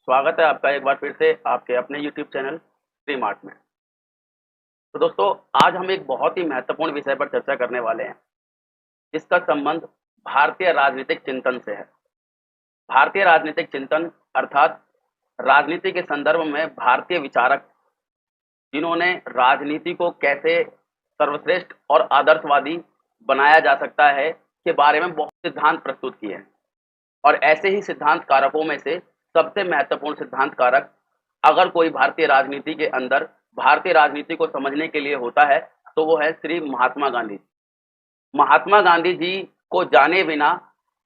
स्वागत है आपका एक बार फिर से आपके अपने YouTube चैनल स्ट्रीम आर्ट में। तो दोस्तों, आज हम एक बहुत ही महत्वपूर्ण विषय पर चर्चा करने वाले हैं, जिसका संबंध भारतीय राजनीतिक चिंतन से है। भारतीय राजनीतिक चिंतन अर्थात राजनीति के संदर्भ में भारतीय विचारक जिन्होंने राजनीति को कैसे सर्वश्रेष्ठ और आदर्शवादी बनाया जा सकता है के बारे में बहुत सिद्धांत प्रस्तुत किए हैं। और ऐसे ही सिद्धांत कारकों में से सबसे महत्वपूर्ण सिद्धांत कारक अगर कोई भारतीय राजनीति के अंदर भारतीय राजनीति को समझने के लिए होता है तो वो है श्री महात्मा गांधी। महात्मा गांधी जी को जाने बिना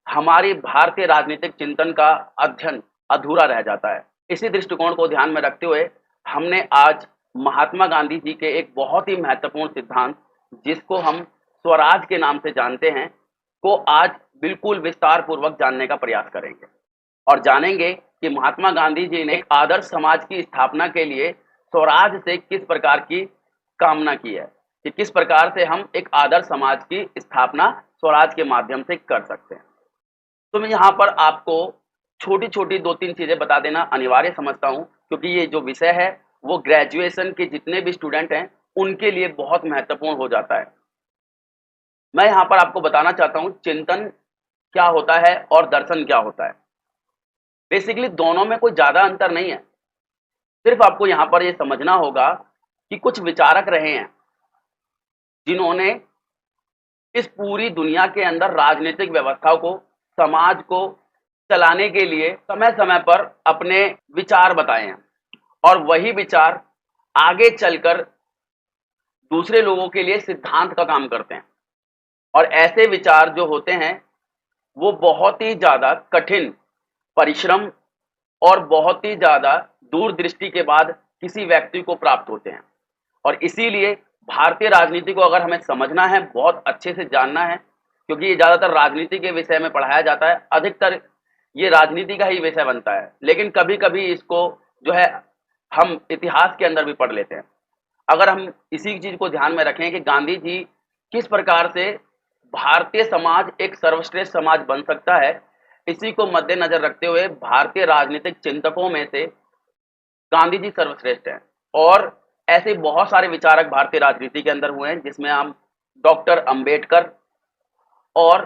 हमारी भारतीय राजनीतिक चिंतन का अध्ययन अधूरा रह जाता है। इसी दृष्टिकोण को ध्यान में रखते हुए हमने आज महात्मा गांधी जी के एक बहुत ही महत्वपूर्ण सिद्धांत, जिसको हम स्वराज के नाम से जानते हैं, को आज बिल्कुल विस्तार पूर्वक जानने का प्रयास करेंगे और जानेंगे कि महात्मा गांधी जी ने एक आदर्श समाज की स्थापना के लिए स्वराज से किस प्रकार की कामना की है, कि किस प्रकार से हम एक आदर्श समाज की स्थापना स्वराज के माध्यम से कर सकते हैं। तो मैं यहाँ पर आपको छोटी छोटी 2-3 चीजें बता देना अनिवार्य समझता हूँ, क्योंकि ये जो विषय है वो ग्रेजुएशन के जितने भी स्टूडेंट हैं उनके लिए बहुत महत्वपूर्ण हो जाता है। मैं यहाँ पर आपको बताना चाहता हूँ चिंतन क्या होता है और दर्शन क्या होता है। बेसिकली दोनों में कोई ज्यादा अंतर नहीं है, सिर्फ आपको यहाँ पर ये समझना होगा कि कुछ विचारक रहे हैं जिन्होंने इस पूरी दुनिया के अंदर राजनीतिक व्यवस्था को, समाज को चलाने के लिए समय समय पर अपने विचार बताए हैं और वही विचार आगे चलकर दूसरे लोगों के लिए सिद्धांत का काम करते हैं। और ऐसे विचार जो होते हैं वो बहुत ही ज्यादा कठिन परिश्रम और बहुत ही ज्यादा दूरदृष्टि के बाद किसी व्यक्ति को प्राप्त होते हैं। और इसीलिए भारतीय राजनीति को अगर हमें समझना है, बहुत अच्छे से जानना है, क्योंकि ये ज्यादातर राजनीति के विषय में पढ़ाया जाता है, अधिकतर ये राजनीति का ही विषय बनता है, लेकिन कभी कभी इसको जो है हम इतिहास के अंदर भी पढ़ लेते हैं। अगर हम इसी चीज को ध्यान में रखें कि गांधी जी किस प्रकार से भारतीय समाज एक सर्वश्रेष्ठ समाज बन सकता है, इसी को मद्देनजर रखते हुए भारतीय राजनीतिक चिंतकों में से गांधी जी सर्वश्रेष्ठ हैं। और ऐसे बहुत सारे विचारक भारतीय राजनीति के अंदर हुए हैं, जिसमें हम डॉक्टर अंबेडकर और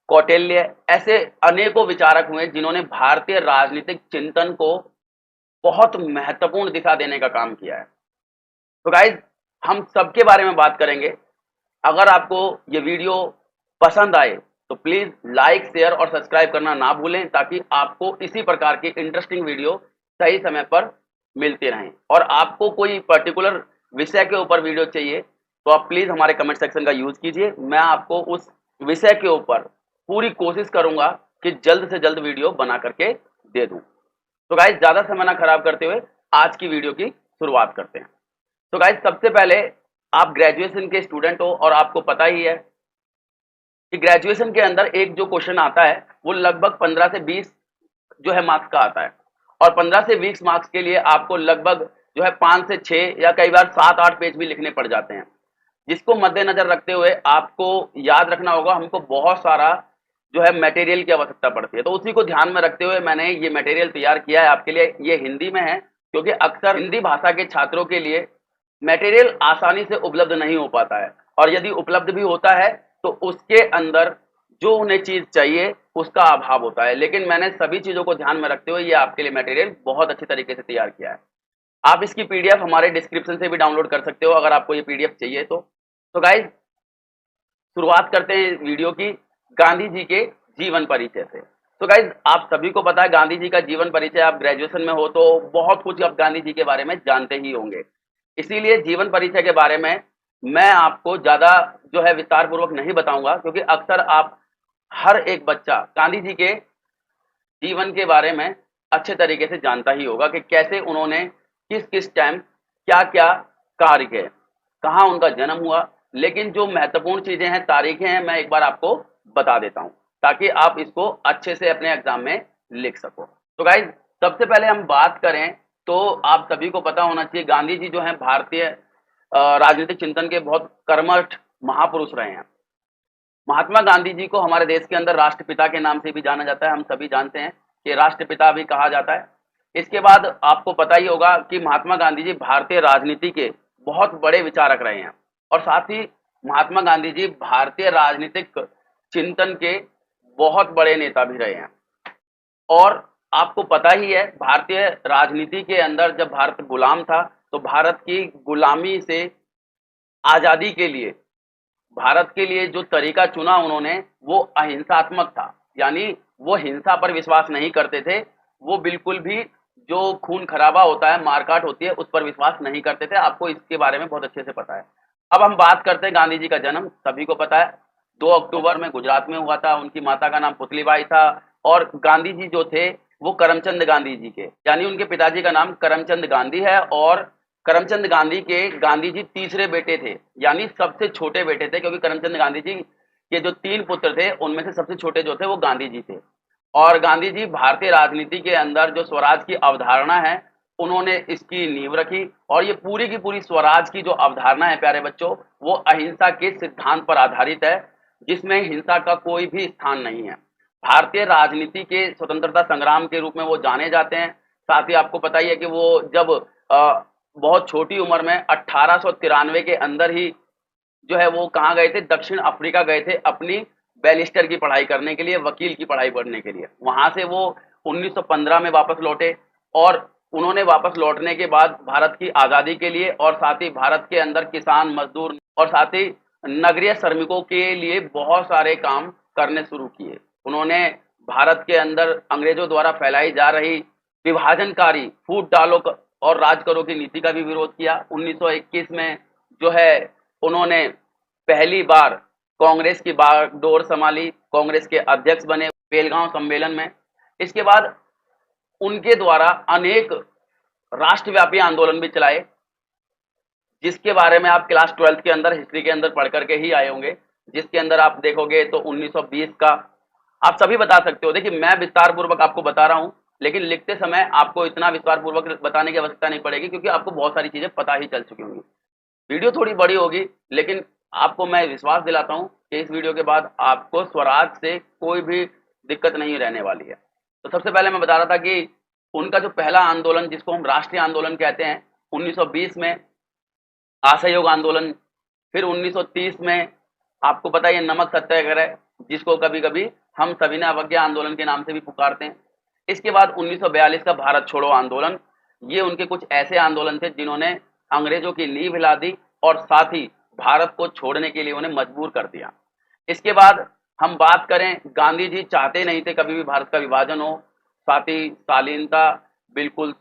कौटिल्य, ऐसे अनेकों विचारक हुए जिन्होंने भारतीय राजनीतिक चिंतन को बहुत महत्वपूर्ण दिशा देने का काम किया है। तो गाइज, हम सबके बारे में बात करेंगे। अगर आपको ये वीडियो पसंद आए तो प्लीज लाइक, शेयर और सब्सक्राइब करना ना भूलें, ताकि आपको इसी प्रकार की इंटरेस्टिंग वीडियो सही समय पर मिलती रहें। और आपको कोई पर्टिकुलर विषय के ऊपर वीडियो चाहिए तो आप प्लीज हमारे कमेंट सेक्शन का यूज कीजिए। मैं आपको उस विषय के ऊपर पूरी कोशिश करूंगा कि जल्द से जल्द वीडियो बना करके दे दूं। तो गाइज, ज्यादा समय ना खराब करते हुए आज की वीडियो की शुरुआत करते हैं। तो गाइज, सबसे पहले आप ग्रेजुएशन के स्टूडेंट हो और आपको पता ही है कि ग्रेजुएशन के अंदर एक जो क्वेश्चन आता है वो लगभग 15 से 20 जो है मार्क्स का आता है। और 15 से 20 मार्क्स के लिए आपको लगभग जो है 5 से 6 या कई बार 7-8 पेज भी लिखने पड़ जाते हैं, जिसको मद्देनजर रखते हुए आपको याद रखना होगा हमको बहुत सारा जो है मटेरियल की आवश्यकता पड़ती है। तो उसी को ध्यान में रखते हुए मैंने ये मटेरियल तैयार किया है आपके लिए। ये हिंदी में है, क्योंकि अक्सर हिंदी भाषा के छात्रों के लिए मटेरियल आसानी से उपलब्ध नहीं हो पाता है, और यदि उपलब्ध भी होता है तो उसके अंदर जो उन्हें चीज चाहिए उसका अभाव होता है। लेकिन मैंने सभी चीजों को ध्यान में रखते हुए ये आपके लिए मटेरियल बहुत अच्छी तरीके से तैयार किया है। आप इसकी पीडीएफ हमारे डिस्क्रिप्शन से भी डाउनलोड कर सकते हो अगर आपको ये पीडीएफ चाहिए तो गाइज, शुरुआत करते हैं वीडियो की गांधी जी के जीवन परिचय से। तो गाइज, आप सभी को पता है गांधी जी का जीवन परिचय, आप ग्रेजुएशन में हो तो बहुत कुछ आप गांधी जी के बारे में जानते ही होंगे। इसीलिए जीवन परिचय के बारे में मैं आपको ज्यादा जो है विस्तार पूर्वक नहीं बताऊंगा, क्योंकि अक्सर आप हर एक बच्चा गांधी जी के जीवन के बारे में अच्छे तरीके से जानता ही होगा कि कैसे उन्होंने किस किस टाइम क्या क्या कार्य किए, कहाँ उनका जन्म हुआ। लेकिन जो महत्वपूर्ण चीजें हैं, तारीखें हैं, मैं एक बार आपको बता देता हूं ताकि आप इसको अच्छे से अपने एग्जाम में लिख सको। तो गाइज, सबसे पहले हम बात करें तो आप सभी को पता होना चाहिए गांधी जी जो है भारतीय राजनीतिक चिंतन के बहुत कर्मठ महापुरुष रहे हैं। महात्मा गांधी जी को हमारे देश के अंदर राष्ट्रपिता के नाम से भी जाना जाता है। हम सभी जानते हैं कि राष्ट्रपिता भी कहा जाता है। इसके बाद आपको पता ही होगा कि महात्मा गांधी जी भारतीय राजनीति के बहुत बड़े विचारक रहे हैं और साथ ही महात्मा गांधी जी भारतीय राजनीतिक चिंतन के बहुत बड़े नेता भी रहे हैं। और आपको पता ही है भारतीय राजनीति के अंदर जब भारत गुलाम था तो भारत की गुलामी से आजादी के लिए भारत के लिए जो तरीका चुना उन्होंने वो अहिंसात्मक था। यानी वो हिंसा पर विश्वास नहीं करते थे, वो बिल्कुल भी जो खून खराबा होता है, मारकाट होती है, उस पर विश्वास नहीं करते थे। आपको इसके बारे में बहुत अच्छे से पता है। अब हम बात करते हैं गांधी जी का जन्म सभी को पता है 2 अक्टूबर में गुजरात में हुआ था। उनकी माता का नाम पुतलीबाई था और गांधी जी जो थे वो करमचंद गांधी जी के, यानी उनके पिताजी का नाम करमचंद गांधी है और करमचंद गांधी के गांधी जी तीसरे बेटे थे, यानी सबसे छोटे बेटे थे, क्योंकि करमचंद गांधी जी के जो 3 पुत्र थे उनमें से सबसे छोटे जो थे वो गांधी जी थे। और गांधी जी भारतीय राजनीति के अंदर जो स्वराज की अवधारणा है उन्होंने इसकी नींव रखी और ये पूरी की पूरी स्वराज की जो अवधारणा है प्यारे बच्चों वो अहिंसा के सिद्धांत पर आधारित है, जिसमें हिंसा का कोई भी स्थान नहीं है। भारतीय राजनीति के स्वतंत्रता संग्राम के रूप में वो जाने जाते हैं। साथ ही आपको पता ही है कि वो जब बहुत छोटी उम्र में 1893 के अंदर ही जो है वो कहाँ गए थे, दक्षिण अफ्रीका गए थे अपनी बैरिस्टर की पढ़ाई करने के लिए, वकील की पढ़ाई पढ़ने के लिए। वहां से वो 1915 में वापस लौटे और उन्होंने वापस लौटने के बाद भारत की आज़ादी के लिए और साथ ही भारत के अंदर किसान मजदूर और साथ ही नगरीय श्रमिकों के लिए बहुत सारे काम करने शुरू किए। उन्होंने भारत के अंदर अंग्रेजों द्वारा फैलाई जा रही विभाजनकारी फूट डालो और राज करो की नीति का भी विरोध किया। 1921 में जो है उन्होंने पहली बार कांग्रेस की बागडोर संभाली, कांग्रेस के अध्यक्ष बने बेलगांव सम्मेलन में। इसके बाद उनके द्वारा अनेक राष्ट्रव्यापी आंदोलन भी चलाए, जिसके बारे में आप क्लास 12th के अंदर हिस्ट्री के अंदर पढ़ करके ही आए होंगे, जिसके अंदर आप देखोगे तो 1920 का आप सभी बता सकते हो। देखिए मैं विस्तार पूर्वक आपको बता रहा हूं, लेकिन लिखते समय आपको इतना विस्तार पूर्वक बताने की आवश्यकता नहीं पड़ेगी क्योंकि आपको बहुत सारी चीजें पता ही चल चुकी होंगी। वीडियो थोड़ी बड़ी होगी, लेकिन आपको मैं विश्वास दिलाता हूं कि इस वीडियो के बाद आपको स्वराज से कोई भी दिक्कत नहीं रहने वाली है। तो सबसे पहले मैं बता रहा था कि उनका जो पहला आंदोलन जिसको हम राष्ट्रीय आंदोलन कहते हैं 1920 में असहयोग आंदोलन, फिर 1930 में आपको पता है नमक सत्याग्रह जिसको कभी कभी हम सविनय अवज्ञा आंदोलन के नाम से भी पुकारते हैं। इसके बाद 1942 का भारत छोड़ो आंदोलन, ये उनके कुछ ऐसे आंदोलन थे जिन्होंने अंग्रेजों की नींव हिला दी और साथ ही भारत को छोड़ने के लिए उन्हें मजबूर कर दिया। इसके बाद हम बात करें, गांधी जी चाहते नहीं थे कभी भी भारत का विभाजन हो, साथ ही शालीनता बिल्कुल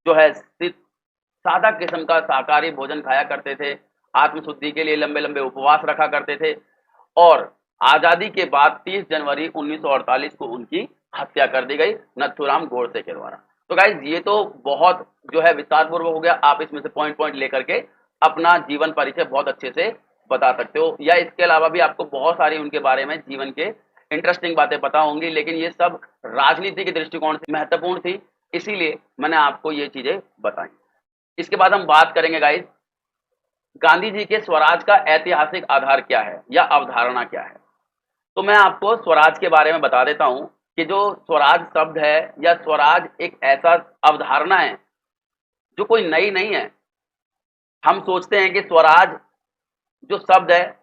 जो है सादा किस्म का शाकाहारी भोजन खाया करते थे, आत्मशुद्धि के लिए लंबे लंबे उपवास रखा करते थे और आजादी के बाद 30 जनवरी 1948 को उनकी हत्या कर दी गई नथुराम गोडसे के द्वारा। तो गाइज ये तो बहुत जो है विस्तार पूर्वक हो गया, आप इसमें से पॉइंट पॉइंट लेकर के अपना जीवन परिचय बहुत अच्छे से बता सकते हो, या इसके अलावा भी आपको बहुत सारी उनके बारे में जीवन के इंटरेस्टिंग बातें पता होंगी, लेकिन ये सब राजनीति के दृष्टिकोण से महत्वपूर्ण थी, इसीलिए मैंने आपको ये चीजें बताई। इसके बाद हम बात करेंगे गाइज गांधी जी के स्वराज का ऐतिहासिक आधार क्या है या अवधारणा क्या है। तो मैं आपको स्वराज के बारे में बता देता हूं कि जो स्वराज शब्द है या स्वराज एक ऐसा अवधारणा है जो कोई नई नहीं है। हम सोचते हैं कि स्वराज जो शब्द है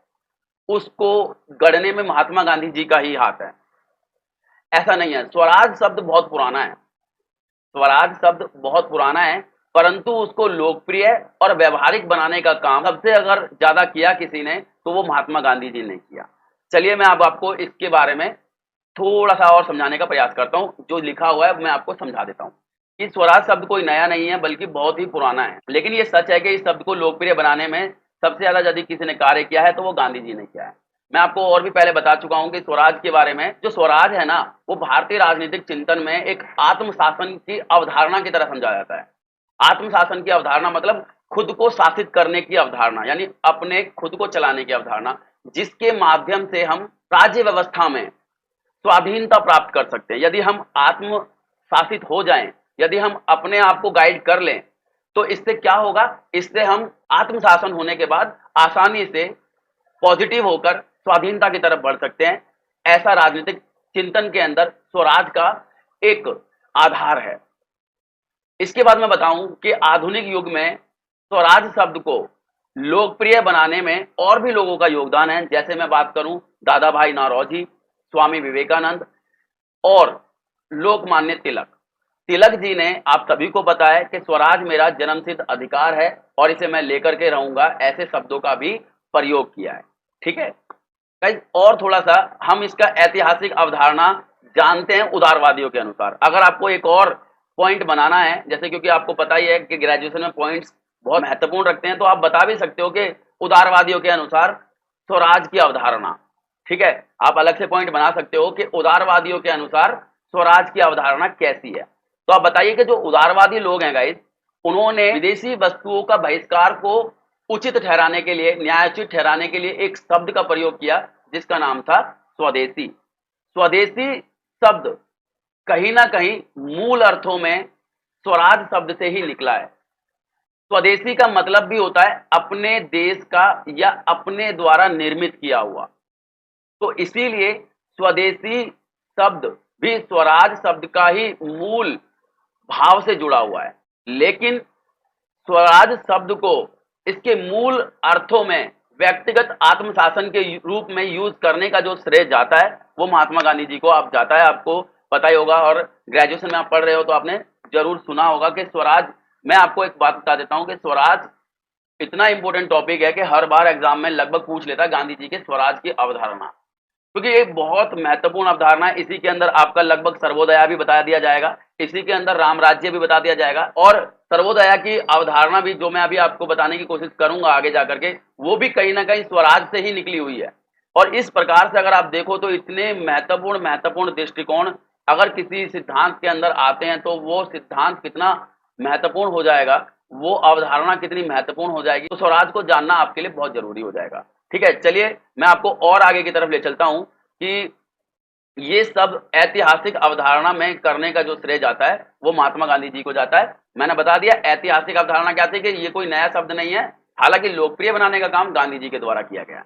उसको गढ़ने में महात्मा गांधी जी का ही हाथ है, ऐसा नहीं है। स्वराज शब्द बहुत पुराना है, स्वराज शब्द बहुत पुराना है, परंतु उसको लोकप्रिय और व्यवहारिक बनाने का काम सबसे अगर ज्यादा किया किसी ने तो वो महात्मा गांधी जी ने किया। चलिए मैं अब आपको इसके बारे में थोड़ा सा और समझाने का प्रयास करता हूं, जो लिखा हुआ है मैं आपको समझा देता हूं कि स्वराज शब्द कोई नया नहीं है बल्कि बहुत ही पुराना है, लेकिन ये सच है कि इस शब्द को लोकप्रिय बनाने में सबसे ज्यादा यदि किसी ने कार्य किया है तो वो गांधी जी ने किया है। मैं आपको और भी पहले बता चुका हूं कि स्वराज के बारे में, जो स्वराज है ना वो भारतीय राजनीतिक चिंतन में एक आत्मशासन की अवधारणा की तरह समझा जाता है। आत्मशासन की अवधारणा मतलब खुद को शासित करने की अवधारणा, यानी अपने खुद को चलाने की अवधारणा, जिसके माध्यम से हम राज्य व्यवस्था में स्वाधीनता प्राप्त कर सकते हैं। यदि हम आत्म शासित हो जाएं, यदि हम अपने आप को गाइड कर लें तो इससे क्या होगा, इससे हम आत्मशासन होने के बाद आसानी से पॉजिटिव होकर स्वाधीनता की तरफ बढ़ सकते हैं। ऐसा राजनीतिक चिंतन के अंदर स्वराज का एक आधार है। इसके बाद मैं बताऊं कि आधुनिक युग में स्वराज शब्द को लोकप्रिय बनाने में और भी लोगों का योगदान है। जैसे मैं बात करूं दादा भाई नौरोजी, स्वामी विवेकानंद और लोकमान्य तिलक। तिलक जी ने आप सभी को पता है कि स्वराज मेरा जन्मसिद्ध अधिकार है और इसे मैं लेकर के रहूंगा, ऐसे शब्दों का भी प्रयोग किया है। ठीक है गाइस, और थोड़ा सा हम इसका ऐतिहासिक अवधारणा जानते हैं उदारवादियों के अनुसार। अगर आपको एक और पॉइंट बनाना है, जैसे क्योंकि आपको पता ही है कि ग्रेजुएशन में पॉइंट्स बहुत महत्वपूर्ण रखते हैं, तो आप बता भी सकते हो कि उदारवादियों के अनुसार स्वराज की अवधारणा। ठीक है, आप अलग से पॉइंट बना सकते हो कि उदारवादियों के अनुसार स्वराज की अवधारणा कैसी है। तो आप बताइए कि जो उदारवादी लोग हैं गाइस, उन्होंने विदेशी वस्तुओं का बहिष्कार को उचित ठहराने के लिए, न्यायोचित ठहराने के लिए एक शब्द का प्रयोग किया जिसका नाम था स्वदेशी। स्वदेशी शब्द कहीं ना कहीं मूल अर्थों में स्वराज शब्द से ही निकला है। स्वदेशी का मतलब भी होता है अपने देश का या अपने द्वारा निर्मित किया हुआ। तो इसीलिए स्वदेशी शब्द भी स्वराज शब्द का ही मूल भाव से जुड़ा हुआ है। लेकिन स्वराज शब्द को इसके मूल अर्थों में व्यक्तिगत आत्मशासन के रूप में यूज करने का जो श्रेय जाता है वो महात्मा गांधी जी को आप जाता है। आपको पता ही होगा, और ग्रेजुएशन में आप पढ़ रहे हो तो आपने जरूर सुना होगा कि स्वराज, मैं आपको एक बात बता देता हूं कि स्वराज इतना इंपॉर्टेंट टॉपिक है कि हर बार एग्जाम में लगभग पूछ लेता है गांधी जी के स्वराज की अवधारणा, क्योंकि ये बहुत महत्वपूर्ण अवधारणा है। इसी के अंदर आपका लगभग सर्वोदया भी बता दिया जाएगा, इसी के अंदर राम राज्य भी बता दिया जाएगा, और सर्वोदया की अवधारणा भी जो मैं अभी आपको बताने की कोशिश करूंगा आगे जाकर के, वो भी कहीं ना कहीं स्वराज से ही निकली हुई है। और इस प्रकार से अगर आप देखो तो इतने महत्वपूर्ण दृष्टिकोण अगर किसी सिद्धांत के अंदर आते हैं तो वो सिद्धांत कितना महत्वपूर्ण हो जाएगा, वो अवधारणा कितनी महत्वपूर्ण हो जाएगी, तो स्वराज को जानना आपके लिए बहुत जरूरी हो जाएगा। ठीक है, चलिए मैं आपको और आगे की तरफ ले चलता हूं कि ये सब ऐतिहासिक अवधारणा में करने का जो श्रेय जाता है वो महात्मा गांधी जी को जाता है। मैंने बता दिया ऐतिहासिक अवधारणा क्या थी, कि ये कोई नया शब्द नहीं है, हालांकि लोकप्रिय बनाने का काम गांधी जी के द्वारा किया गया।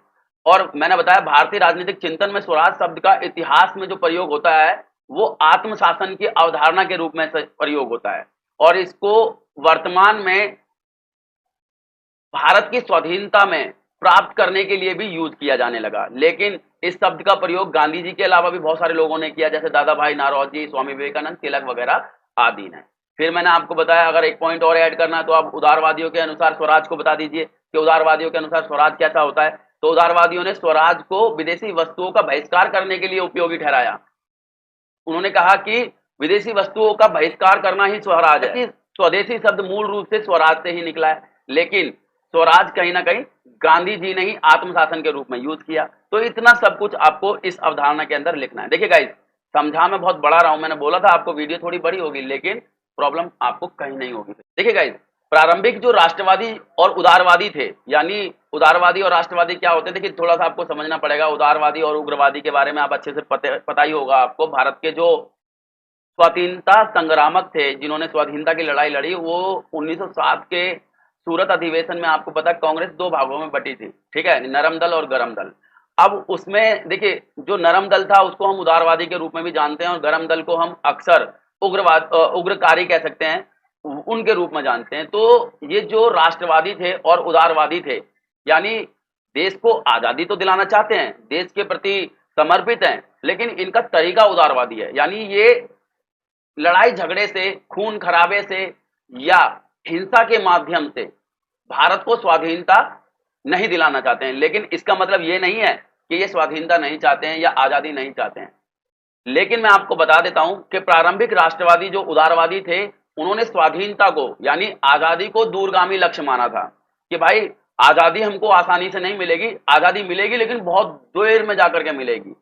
और मैंने बताया भारतीय राजनीतिक चिंतन में स्वराज शब्द का इतिहास में जो प्रयोग होता है वो आत्मशासन की अवधारणा के रूप में प्रयोग होता है, और इसको वर्तमान में भारत की स्वाधीनता में प्राप्त करने के लिए भी यूज किया जाने लगा। लेकिन इस शब्द का प्रयोग गांधी जी के अलावा भी बहुत सारे लोगों ने किया, जैसे दादा भाई नौरोजी, स्वामी विवेकानंद, तिलक वगैरह आदि ने। फिर मैंने आपको बताया, अगर एक पॉइंट और ऐड करना है तो आप उदारवादियों के अनुसार स्वराज को बता दीजिए कि उदारवादियों के अनुसार स्वराज कैसा होता है। तो उदारवादियों ने स्वराज को विदेशी वस्तुओं का बहिष्कार करने के लिए उपयोगी ठहराया। उन्होंने कहा कि विदेशी वस्तुओं का बहिष्कार करना ही स्वराज है। स्वदेशी शब्द मूल रूप से स्वराज से ही निकला है, लेकिन स्वराज कहीं ना कहीं गांधी जी ने ही आत्मशासन के रूप में यूज किया। तो इतना सब कुछ आपको इस अवधारणा के अंदर लिखना है। देखिए गाइस, समझा मैं बहुत बड़ा रहा हूं, मैंने बोला था आपको वीडियो थोड़ी बड़ी होगी, लेकिन प्रॉब्लम आपको कहीं नहीं होगी। देखिए गाइस, प्रारंभिक जो राष्ट्रवादी और उदारवादी थे, यानी उदारवादी और राष्ट्रवादी क्या होते थे कि थोड़ा सा आपको समझना पड़ेगा। उदारवादी और उग्रवादी के बारे में आप अच्छे से पता ही होगा आपको। भारत के जो स्वाधीनता संग्रामक थे जिन्होंने स्वाधीनता की लड़ाई लड़ी, वो 1907 के सूरत अधिवेशन में आपको पता है कांग्रेस दो भागों में बटी थी। ठीक है, नरम दल और गरम दल। अब उसमें देखिए, जो नरम दल था उसको हम उदारवादी के रूप में भी जानते हैं, और गरम दल को हम अक्सर उग्रकारी कह सकते हैं, उनके रूप में जानते हैं। तो ये जो राष्ट्रवादी थे और उदारवादी थे, यानी देश को आजादी तो दिलाना चाहते हैं, देश के प्रति समर्पित हैं, लेकिन इनका तरीका उदारवादी है। यानी ये लड़ाई झगड़े से, खून खराबे से या हिंसा के माध्यम से भारत को स्वाधीनता नहीं दिलाना चाहते हैं। लेकिन इसका मतलब ये नहीं है कि ये स्वाधीनता नहीं चाहते हैं या आजादी नहीं चाहते हैं। लेकिन मैं आपको बता देता हूं कि प्रारंभिक राष्ट्रवादी जो उदारवादी थे, उन्होंने स्वाधीनता को यानी आजादी को दूरगामी लक्ष्य माना था कि भाई आजादी हमको आसानी से नहीं मिलेगी, आजादी मिलेगी लेकिन बहुत देर में जाकर के मिलेगी।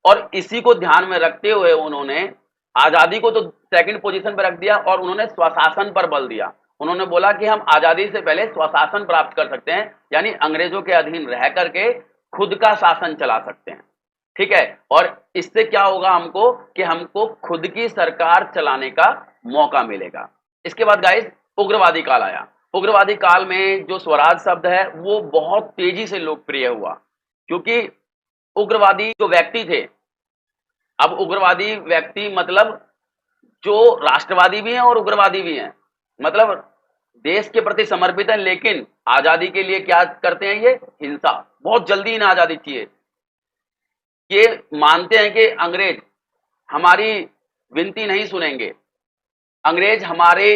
और इसी को ध्यान में रखते हुए उन्होंने आजादी को तो सेकंड पोजीशन पर रख दिया और उन्होंने स्वशासन पर बल दिया। उन्होंने बोला कि हम आजादी से पहले स्वशासन प्राप्त कर सकते हैं, यानी अंग्रेजों के अधीन रह करके खुद का शासन चला सकते हैं। ठीक है, और इससे क्या होगा हमको कि हमको खुद की सरकार चलाने का मौका मिलेगा। इसके बाद गाइस उग्रवादी काल आया। उग्रवादी काल में जो स्वराज शब्द है वो बहुत तेजी से लोकप्रिय हुआ, क्योंकि उग्रवादी जो व्यक्ति थे, अब उग्रवादी व्यक्ति मतलब जो राष्ट्रवादी भी हैं और उग्रवादी भी हैं, मतलब देश के प्रति समर्पित हैं, लेकिन आजादी के लिए क्या करते हैं, ये हिंसा, बहुत जल्दी इन्हें आजादी चाहिए। ये मानते हैं कि अंग्रेज हमारी विनती नहीं सुनेंगे, अंग्रेज हमारे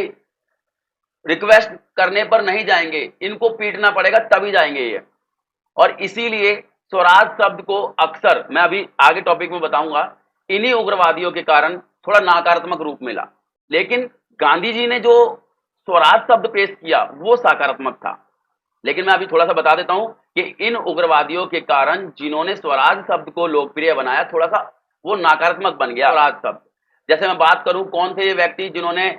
रिक्वेस्ट करने पर नहीं जाएंगे, इनको पीटना पड़ेगा तभी जाएंगे ये। और इसीलिए स्वराज शब्द को अक्सर, मैं अभी आगे टॉपिक में बताऊंगा, इन्हीं उग्रवादियों के कारण थोड़ा नकारात्मक रूप मिला, लेकिन गांधी जी ने जो स्वराज शब्द पेश किया वो सकारात्मक था। लेकिन मैं अभी थोड़ा सा बता देता हूं कि इन उग्रवादियों के कारण जिन्होंने स्वराज शब्द को लोकप्रिय बनाया, थोड़ा सा वो नकारात्मक बन गया स्वराज शब्द। जैसे मैं बात करूं, कौन थे ये व्यक्ति जिन्होंने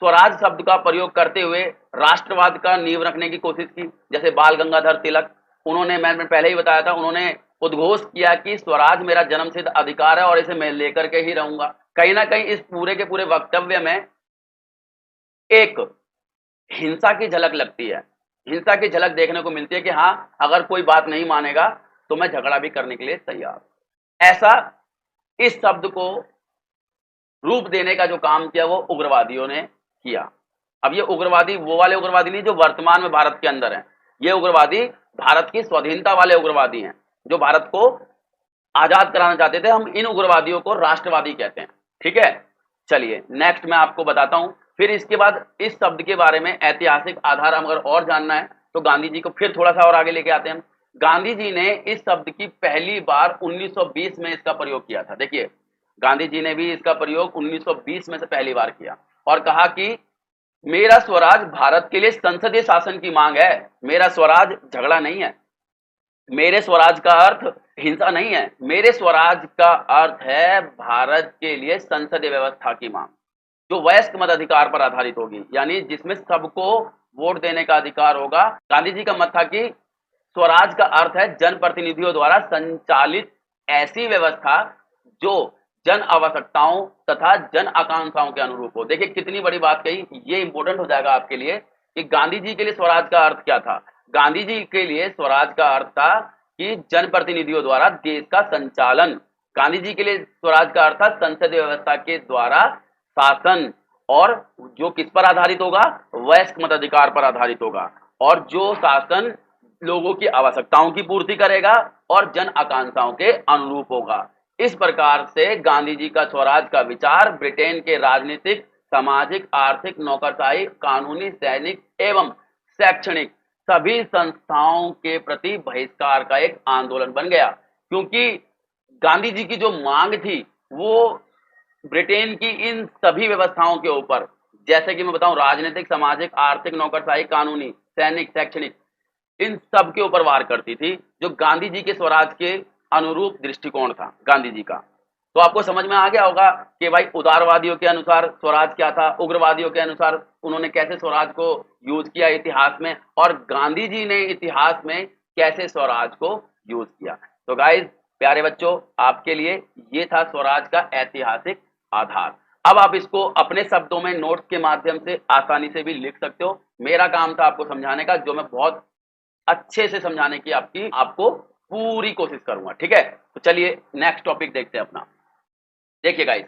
स्वराज शब्द का प्रयोग करते हुए राष्ट्रवाद का नींव रखने की कोशिश की? जैसे बाल गंगाधर तिलक, उन्होंने, मैंने पहले ही बताया था, उन्होंने उद्घोष किया कि स्वराज मेरा जन्मसिद्ध अधिकार है और इसे मैं लेकर के ही रहूंगा। कहीं ना कहीं इस पूरे के पूरे वक्तव्य में एक हिंसा की झलक लगती है, हिंसा की झलक देखने को मिलती है कि हाँ, अगर कोई बात नहीं मानेगा तो मैं झगड़ा भी करने के लिए तैयार। ऐसा इस शब्द को रूप देने का जो काम किया वो उग्रवादियों ने किया। अब ये उग्रवादी वो वाले उग्रवादी नहीं जो वर्तमान में भारत के अंदर हैं, ये उग्रवादी भारत की स्वाधीनता वाले उग्रवादी हैं, जो भारत को आजाद कराना चाहते थे। हम इन उग्रवादियों को राष्ट्रवादी कहते हैं। ठीक है, चलिए नेक्स्ट मैं आपको बताता हूं। फिर इसके बाद इस शब्द के बारे में ऐतिहासिक आधार अगर और जानना है तो गांधी जी को फिर थोड़ा सा और आगे लेके आते हैं। गांधी जी ने इस शब्द की पहली बार 1920 में इसका प्रयोग किया था। देखिए, गांधी जी ने भी इसका प्रयोग 1920 में से पहली बार किया और कहा कि मेरा स्वराज भारत के लिए संसदीय शासन की मांग है। मेरा स्वराज झगड़ा नहीं है, मेरे स्वराज का अर्थ हिंसा नहीं है, मेरे स्वराज का अर्थ है भारत के लिए संसदीय व्यवस्था की मांग, जो वयस्क मत अधिकार पर आधारित होगी, यानी जिसमें सबको वोट देने का अधिकार होगा। गांधी जी का मत था कि स्वराज का अर्थ है जनप्रतिनिधियों द्वारा संचालित ऐसी व्यवस्था जो जन आवश्यकताओं तथा जन आकांक्षाओं के अनुरूप हो। देखिए कितनी बड़ी बात कही, ये इंपॉर्टेंट हो जाएगा आपके लिए कि गांधी जी के लिए स्वराज का अर्थ क्या था। गांधी जी के लिए स्वराज का अर्थ था कि जनप्रतिनिधियों द्वारा देश का संचालन। गांधी जी के लिए स्वराज का अर्थ था संसदीय व्यवस्था के द्वारा शासन, और जो किस पर आधारित होगा, वयस्क मताधिकार पर आधारित होगा, और जो शासन लोगों की आवश्यकताओं की पूर्ति करेगा और जन आकांक्षाओं के अनुरूप होगा। इस प्रकार से गांधी जी का स्वराज का विचार ब्रिटेन के राजनीतिक, सामाजिक, आर्थिक, नौकरशाही, कानूनी, सैनिक एवं शैक्षणिक सभी संस्थाओं के प्रति बहिष्कार का एक आंदोलन बन गया, क्योंकि गांधी जी की जो मांग थी वो ब्रिटेन की इन सभी व्यवस्थाओं के ऊपर, जैसे कि मैं बताऊं, राजनीतिक, सामाजिक, आर्थिक, नौकरशाही, कानूनी, सैनिक, शैक्षणिक, इन सब के ऊपर वार करती थी, जो गांधी जी के स्वराज के अनुरूप दृष्टिकोण था गांधी जी का। तो आपको समझ में आ गया होगा कि भाई उदारवादियों के अनुसार स्वराज क्या था, उग्रवादियों के अनुसार उन्होंने कैसे स्वराज को यूज किया इतिहास में, और गांधी जी ने इतिहास में कैसे स्वराज को यूज किया। तो गाइज, प्यारे बच्चों, आपके लिए ये था स्वराज का ऐतिहासिक आधार। अब आप इसको अपने शब्दों में नोट्स के माध्यम से आसानी से भी लिख सकते हो। मेरा काम था आपको समझाने का, जो मैं बहुत अच्छे से समझाने की आपको पूरी कोशिश करूंगा। ठीक है, तो चलिए नेक्स्ट टॉपिक देखते हैं अपना। देखिए गाइस,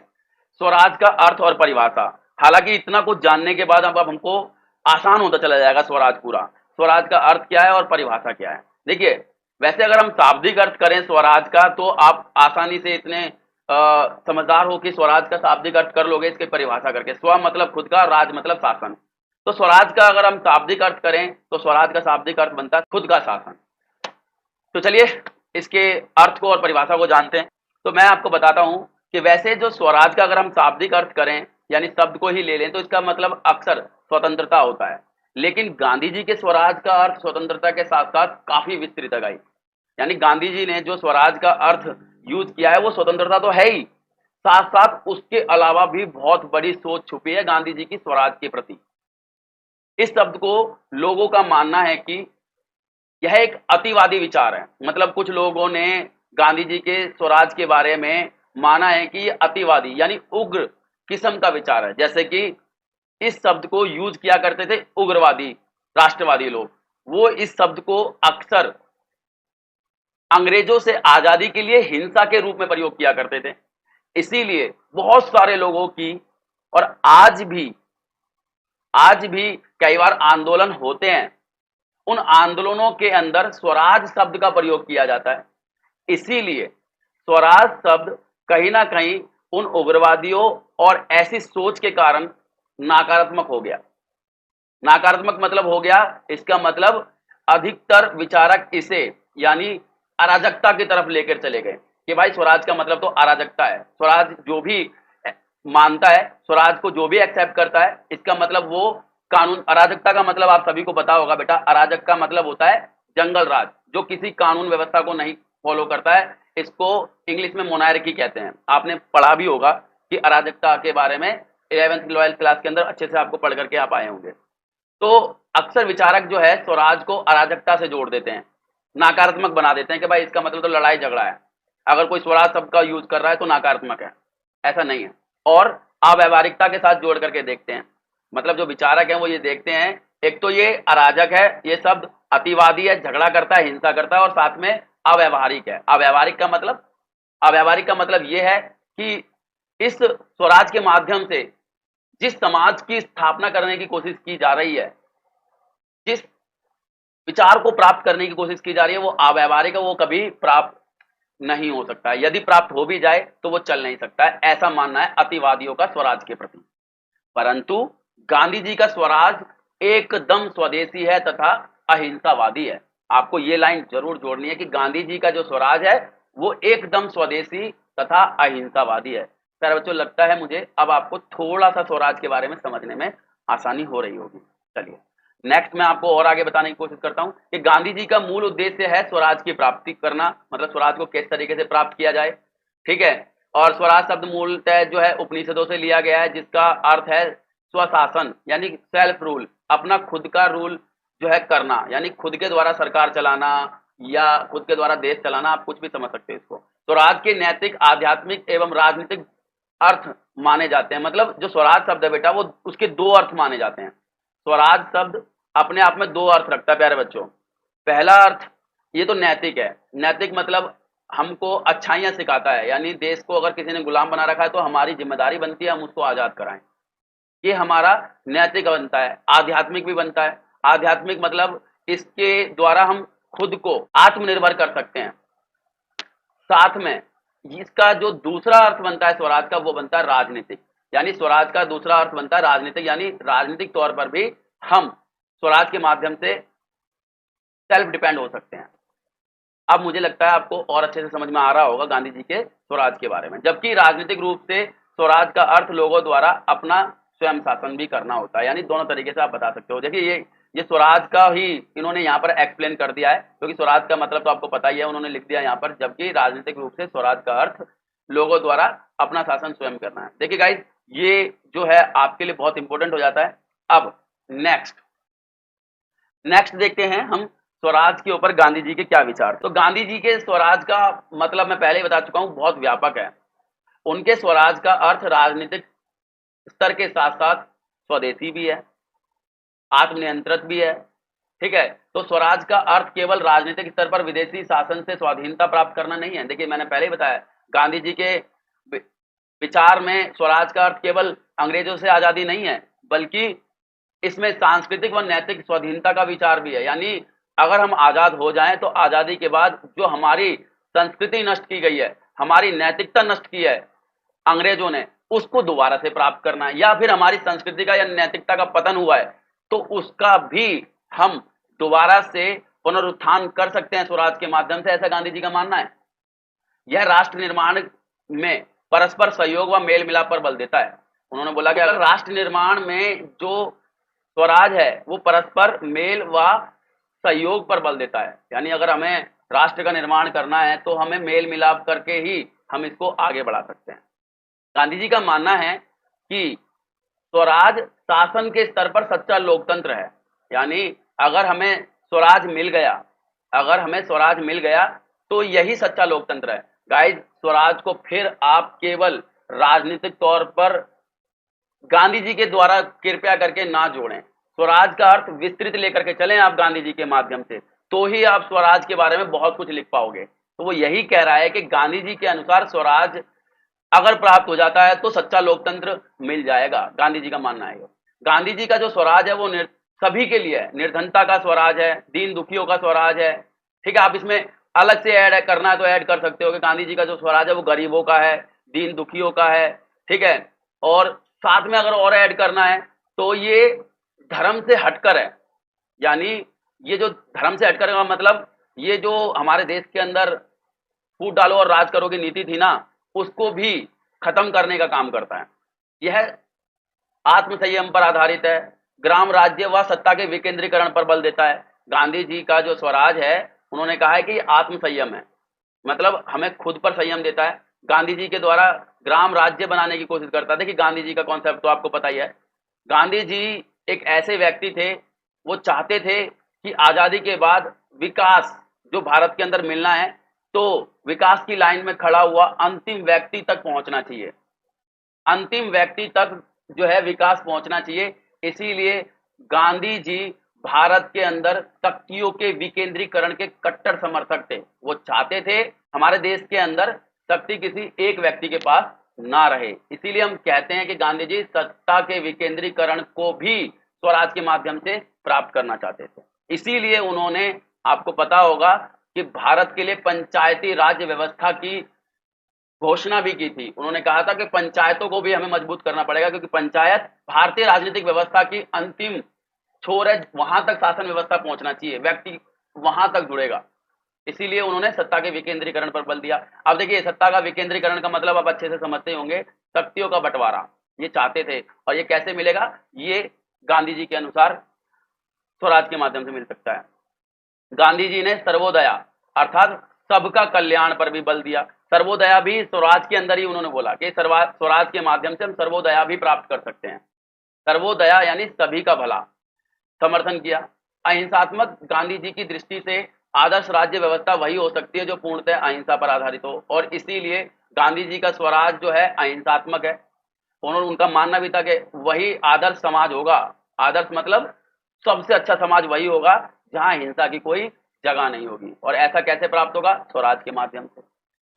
स्वराज का अर्थ और परिभाषा। हालांकि इतना कुछ जानने के बाद अब हमको आसान होता चला जाएगा स्वराज पूरा। स्वराज का अर्थ क्या है और परिभाषा क्या है। देखिए, वैसे अगर हम शाब्दिक अर्थ करें स्वराज का तो आप आसानी से इतने समझदार हो कि स्वराज का शाब्दिक अर्थ कर लोगे इसके परिभाषा करके। स्व मतलब खुद का, राज मतलब शासन। तो स्वराज का अगर हम शाब्दिक अर्थ करें तो स्वराज का शाब्दिक अर्थ बनता है खुद का शासन। तो चलिए इसके अर्थ को और परिभाषा को जानते हैं। तो मैं आपको बताता हूं कि वैसे जो स्वराज का अगर हम शाब्दिक अर्थ करें, यानी शब्द को ही ले लें, तो इसका मतलब अक्सर स्वतंत्रता होता है। लेकिन गांधी जी के स्वराज का अर्थ स्वतंत्रता के साथ साथ काफी विस्तृत है। यानी गांधी जी ने जो स्वराज का अर्थ यूज किया है वो स्वतंत्रता तो है ही, साथ साथ उसके अलावा भी बहुत बड़ी सोच छुपी है गांधी जी की स्वराज के प्रति। इस शब्द को लोगों का मानना है कि यह एक अतिवादी विचार है। मतलब कुछ लोगों ने गांधी जी के स्वराज के बारे में माना है कि यह अतिवादी यानी उग्र किस्म का विचार है। जैसे कि इस शब्द को यूज किया करते थे उग्रवादी, राष्ट्रवादी लोग, वो इस शब्द को अक्सर अंग्रेजों से आजादी के लिए हिंसा के रूप में प्रयोग किया करते थे। इसीलिए बहुत सारे लोगों की और आज भी कई बार आंदोलन होते हैं, उन आंदोलनों के अंदर स्वराज शब्द का प्रयोग किया जाता है। इसीलिए स्वराज शब्द कहीं ना कहीं उन उग्रवादियों और ऐसी सोच के कारण नकारात्मक हो गया। नकारात्मक मतलब हो गया, इसका मतलब अधिकतर विचारक इसे यानी अराजकता की तरफ लेकर चले गए कि भाई स्वराज का मतलब तो अराजकता है। स्वराज जो भी मानता है, स्वराज को जो भी एक्सेप्ट करता है, इसका मतलब वो कानून। अराजकता का मतलब आप सभी को पता होगा बेटा, अराजक का मतलब होता है जंगल राज, जो किसी कानून व्यवस्था को नहीं फॉलो करता है। इसको इंग्लिश में मोनार्की कहते हैं। आपने पढ़ा भी होगा कि अराजकता के बारे में 11th 12th क्लास के अंदर अच्छे से आपको पढ़ करके आप आए होंगे। तो अक्सर विचारक जो है स्वराज को अराजकता से जोड़ देते हैं, नकारात्मक बना देते हैं कि भाई इसका मतलब तो लड़ाई झगड़ा है, अगर कोई स्वराज शब्द का यूज कर रहा है तो नकारात्मक है। ऐसा नहीं है। और अव्यावहारिकता के साथ जोड़ करके देखते हैं, मतलब जो विचारक हैं वो ये देखते हैं, एक तो ये अराजक है, ये शब्द अतिवादी है, झगड़ा करता है, हिंसा करता है, और साथ में अव्यावहारिक है। अव्यावहारिक का मतलब ये है कि इस स्वराज के माध्यम से जिस समाज की स्थापना करने की कोशिश की जा रही है, जिस विचार को प्राप्त करने की कोशिश की जा रही है, वो अव्यावहारिक है, वो कभी प्राप्त नहीं हो सकता है। यदि प्राप्त हो भी जाए तो वो चल नहीं सकता है, ऐसा मानना है अतिवादियों का स्वराज के प्रति। परंतु गांधी जी का स्वराज एकदम स्वदेशी है तथा अहिंसावादी है। आपको ये लाइन जरूर जोड़नी है कि गांधी जी का जो स्वराज है वो एकदम स्वदेशी तथा अहिंसावादी है। प्यारे बच्चों, लगता है मुझे अब आपको थोड़ा सा स्वराज के बारे में समझने में आसानी हो रही होगी। चलिए नेक्स्ट मैं आपको और आगे बताने की कोशिश करता हूं कि गांधी जी का मूल उद्देश्य है स्वराज की प्राप्ति करना, मतलब स्वराज को किस तरीके से प्राप्त किया जाए। ठीक है। और स्वराज शब्द मूलतः जो है उपनिषदों से लिया गया है, जिसका अर्थ है स्वशासन यानी सेल्फ रूल, अपना खुद का रूल जो है करना, यानी खुद के द्वारा सरकार चलाना या खुद के द्वारा देश चलाना, आप कुछ भी समझ सकते हैं इसको। स्वराज के नैतिक, आध्यात्मिक एवं राजनीतिक अर्थ माने जाते हैं। मतलब जो स्वराज शब्द है बेटा, वो उसके दो अर्थ माने जाते हैं। स्वराज शब्द अपने आप में दो अर्थ रखता है प्यारे बच्चों। पहला अर्थ ये तो नैतिक है। नैतिक मतलब हमको अच्छाइयां सिखाता है, यानी देश को अगर किसी ने गुलाम बना रखा है तो हमारी जिम्मेदारी बनती है हम उसको आजाद कराएं, ये हमारा नैतिक बनता है। आध्यात्मिक भी बनता है। आध्यात्मिक मतलब इसके द्वारा हम खुद को आत्मनिर्भर कर सकते हैं। साथ में इसका जो दूसरा अर्थ बनता है स्वराज का, वो बनता है राजनीतिक, यानी स्वराज का दूसरा अर्थ बनता है राजनीतिक, यानी राजनीतिक तौर पर भी हम स्वराज के माध्यम से सेल्फ डिपेंड हो सकते हैं। अब मुझे लगता है आपको और अच्छे से समझ में आ रहा होगा गांधी जी के स्वराज के बारे में। जबकि राजनीतिक रूप से स्वराज का अर्थ लोगों द्वारा अपना स्वयं शासन भी करना होता है, यानी दोनों तरीके से आप बता सकते हो। देखिए ये स्वराज का ही इन्होंने यहाँ पर एक्सप्लेन कर दिया है, क्योंकि स्वराज का मतलब तो आपको पता ही है, उन्होंने लिख दिया यहाँ पर। जबकि राजनीतिक रूप से स्वराज का अर्थ लोगों द्वारा अपना शासन स्वयं करना है। देखिए गाइस, ये जो है आपके लिए बहुत इंपॉर्टेंट हो जाता है। अब नेक्स्ट देखते हैं हम स्वराज के ऊपर गांधी जी के क्या विचार। तो गांधी जी के स्वराज का मतलब मैं पहले ही बता चुका हूं, बहुत व्यापक है। उनके स्वराज का अर्थ राजनीतिक स्तर के साथ साथ स्वदेशी भी है, आत्मनियंत्रित भी है। ठीक है। तो स्वराज का अर्थ केवल राजनीतिक स्तर पर विदेशी शासन से स्वाधीनता प्राप्त करना नहीं है। देखिए मैंने पहले ही बताया, गांधी जी के विचार में स्वराज का अर्थ केवल अंग्रेजों से आजादी नहीं है, बल्कि इसमें सांस्कृतिक व नैतिक स्वाधीनता का विचार भी है। यानी अगर हम आजाद हो जाएं तो आजादी के बाद जो हमारी संस्कृति नष्ट की गई है, हमारी नैतिकता नष्ट की है अंग्रेजों ने, उसको दोबारा से प्राप्त करना है। या फिर हमारी संस्कृति का या नैतिकता का पतन हुआ है तो उसका भी हम दोबारा से पुनरुत्थान कर सकते हैं स्वराज के माध्यम से, ऐसा गांधी जी का मानना है। यह राष्ट्र निर्माण में परस्पर सहयोग व मेल मिलाप पर बल देता है। उन्होंने बोला कि अगर राष्ट्र निर्माण में जो स्वराज है वो परस्पर मेल व सहयोग पर बल देता है, यानी अगर हमें राष्ट्र का निर्माण करना है तो हमें मेल मिलाप करके ही हम इसको आगे बढ़ा सकते हैं। गांधी जी का मानना है कि स्वराज शासन के स्तर पर सच्चा लोकतंत्र है। यानी अगर हमें स्वराज मिल गया तो यही सच्चा लोकतंत्र है। गाइस, स्वराज को फिर आप केवल राजनीतिक तौर पर गांधी जी के द्वारा कृपया करके ना जोड़ें। स्वराज का अर्थ विस्तृत लेकर के चलें आप गांधी जी के माध्यम से, तो ही आप स्वराज के बारे में बहुत कुछ लिख पाओगे। तो वो यही कह रहा है कि गांधी जी के अनुसार स्वराज अगर प्राप्त हो जाता है तो सच्चा लोकतंत्र मिल जाएगा, गांधी जी का मानना है। गांधी जी का जो स्वराज है वो सभी के लिए है, निर्धनता का स्वराज है, दीन दुखियों का स्वराज है। ठीक है, आप इसमें अलग से ऐड करना है तो ऐड कर सकते हो कि गांधी जी का जो स्वराज है वो गरीबों का है, दीन दुखियों का है। ठीक है, और साथ में अगर और ऐड करना है तो ये धर्म से हटकर है, यानी ये जो धर्म से हटकर का मतलब ये जो हमारे देश के अंदर फूट डालो और राज करो की नीति थी ना, उसको भी खत्म करने का काम करता है। यह आत्म संयम पर आधारित है, ग्राम राज्य व सत्ता के विकेंद्रीकरण पर बल देता है। गांधी जी का जो स्वराज है उन्होंने कहा है कि आत्म संयम है, मतलब हमें खुद पर संयम देता है। गांधी जी के द्वारा ग्राम राज्य बनाने की कोशिश करता था कि गांधी जी का कॉन्सेप्ट तो आपको पता ही है। गांधी जी एक ऐसे व्यक्ति थे, वो चाहते थे कि आजादी के बाद विकास जो भारत के अंदर मिलना है तो विकास की लाइन में खड़ा हुआ अंतिम व्यक्ति तक पहुंचना चाहिए, अंतिम व्यक्ति तक जो है विकास पहुंचना चाहिए। इसीलिए गांधी जी भारत के अंदर शक्तियों के विकेंद्रीकरण के कट्टर समर्थक थे। वो चाहते थे हमारे देश के अंदर शक्ति किसी एक व्यक्ति के पास ना रहे। इसीलिए हम कहते हैं कि गांधी जी सत्ता के विकेंद्रीकरण को भी स्वराज के माध्यम से प्राप्त करना चाहते थे। इसीलिए उन्होंने, आपको पता होगा कि भारत के लिए पंचायती राज व्यवस्था की घोषणा भी की थी। उन्होंने कहा था कि पंचायतों को भी हमें मजबूत करना पड़ेगा, क्योंकि पंचायत भारतीय राजनीतिक व्यवस्था की अंतिम छोर है, वहां तक शासन व्यवस्था पहुंचना चाहिए, व्यक्ति वहां तक जुड़ेगा। इसीलिए उन्होंने सत्ता के विकेंद्रीकरण पर बल दिया। अब देखिए, सत्ता का विकेंद्रीकरण का मतलब आप अच्छे से समझते होंगे, शक्तियों का बंटवारा ये चाहते थे। और ये कैसे मिलेगा? ये गांधी जी के अनुसार स्वराज के माध्यम से मिल सकता है। गांधी जी ने सर्वोदया अर्थात सबका कल्याण पर भी बल दिया। सर्वोदया भी स्वराज के अंदर ही उन्होंने बोला कि स्वराज के माध्यम से हम सर्वोदया भी प्राप्त कर सकते हैं। सर्वोदया यानी सभी का भला, समर्थन किया। अहिंसात्मक गांधी जी की दृष्टि से आदर्श राज्य व्यवस्था वही हो सकती है जो पूर्णतः अहिंसा पर आधारित हो, और इसीलिए गांधी जी का स्वराज जो है अहिंसात्मक है। उन्होंने, उनका मानना भी था कि वही आदर्श समाज होगा। आदर्श मतलब सबसे अच्छा समाज वही होगा जहां हिंसा की कोई जगह नहीं होगी। और ऐसा कैसे प्राप्त होगा? स्वराज के माध्यम से।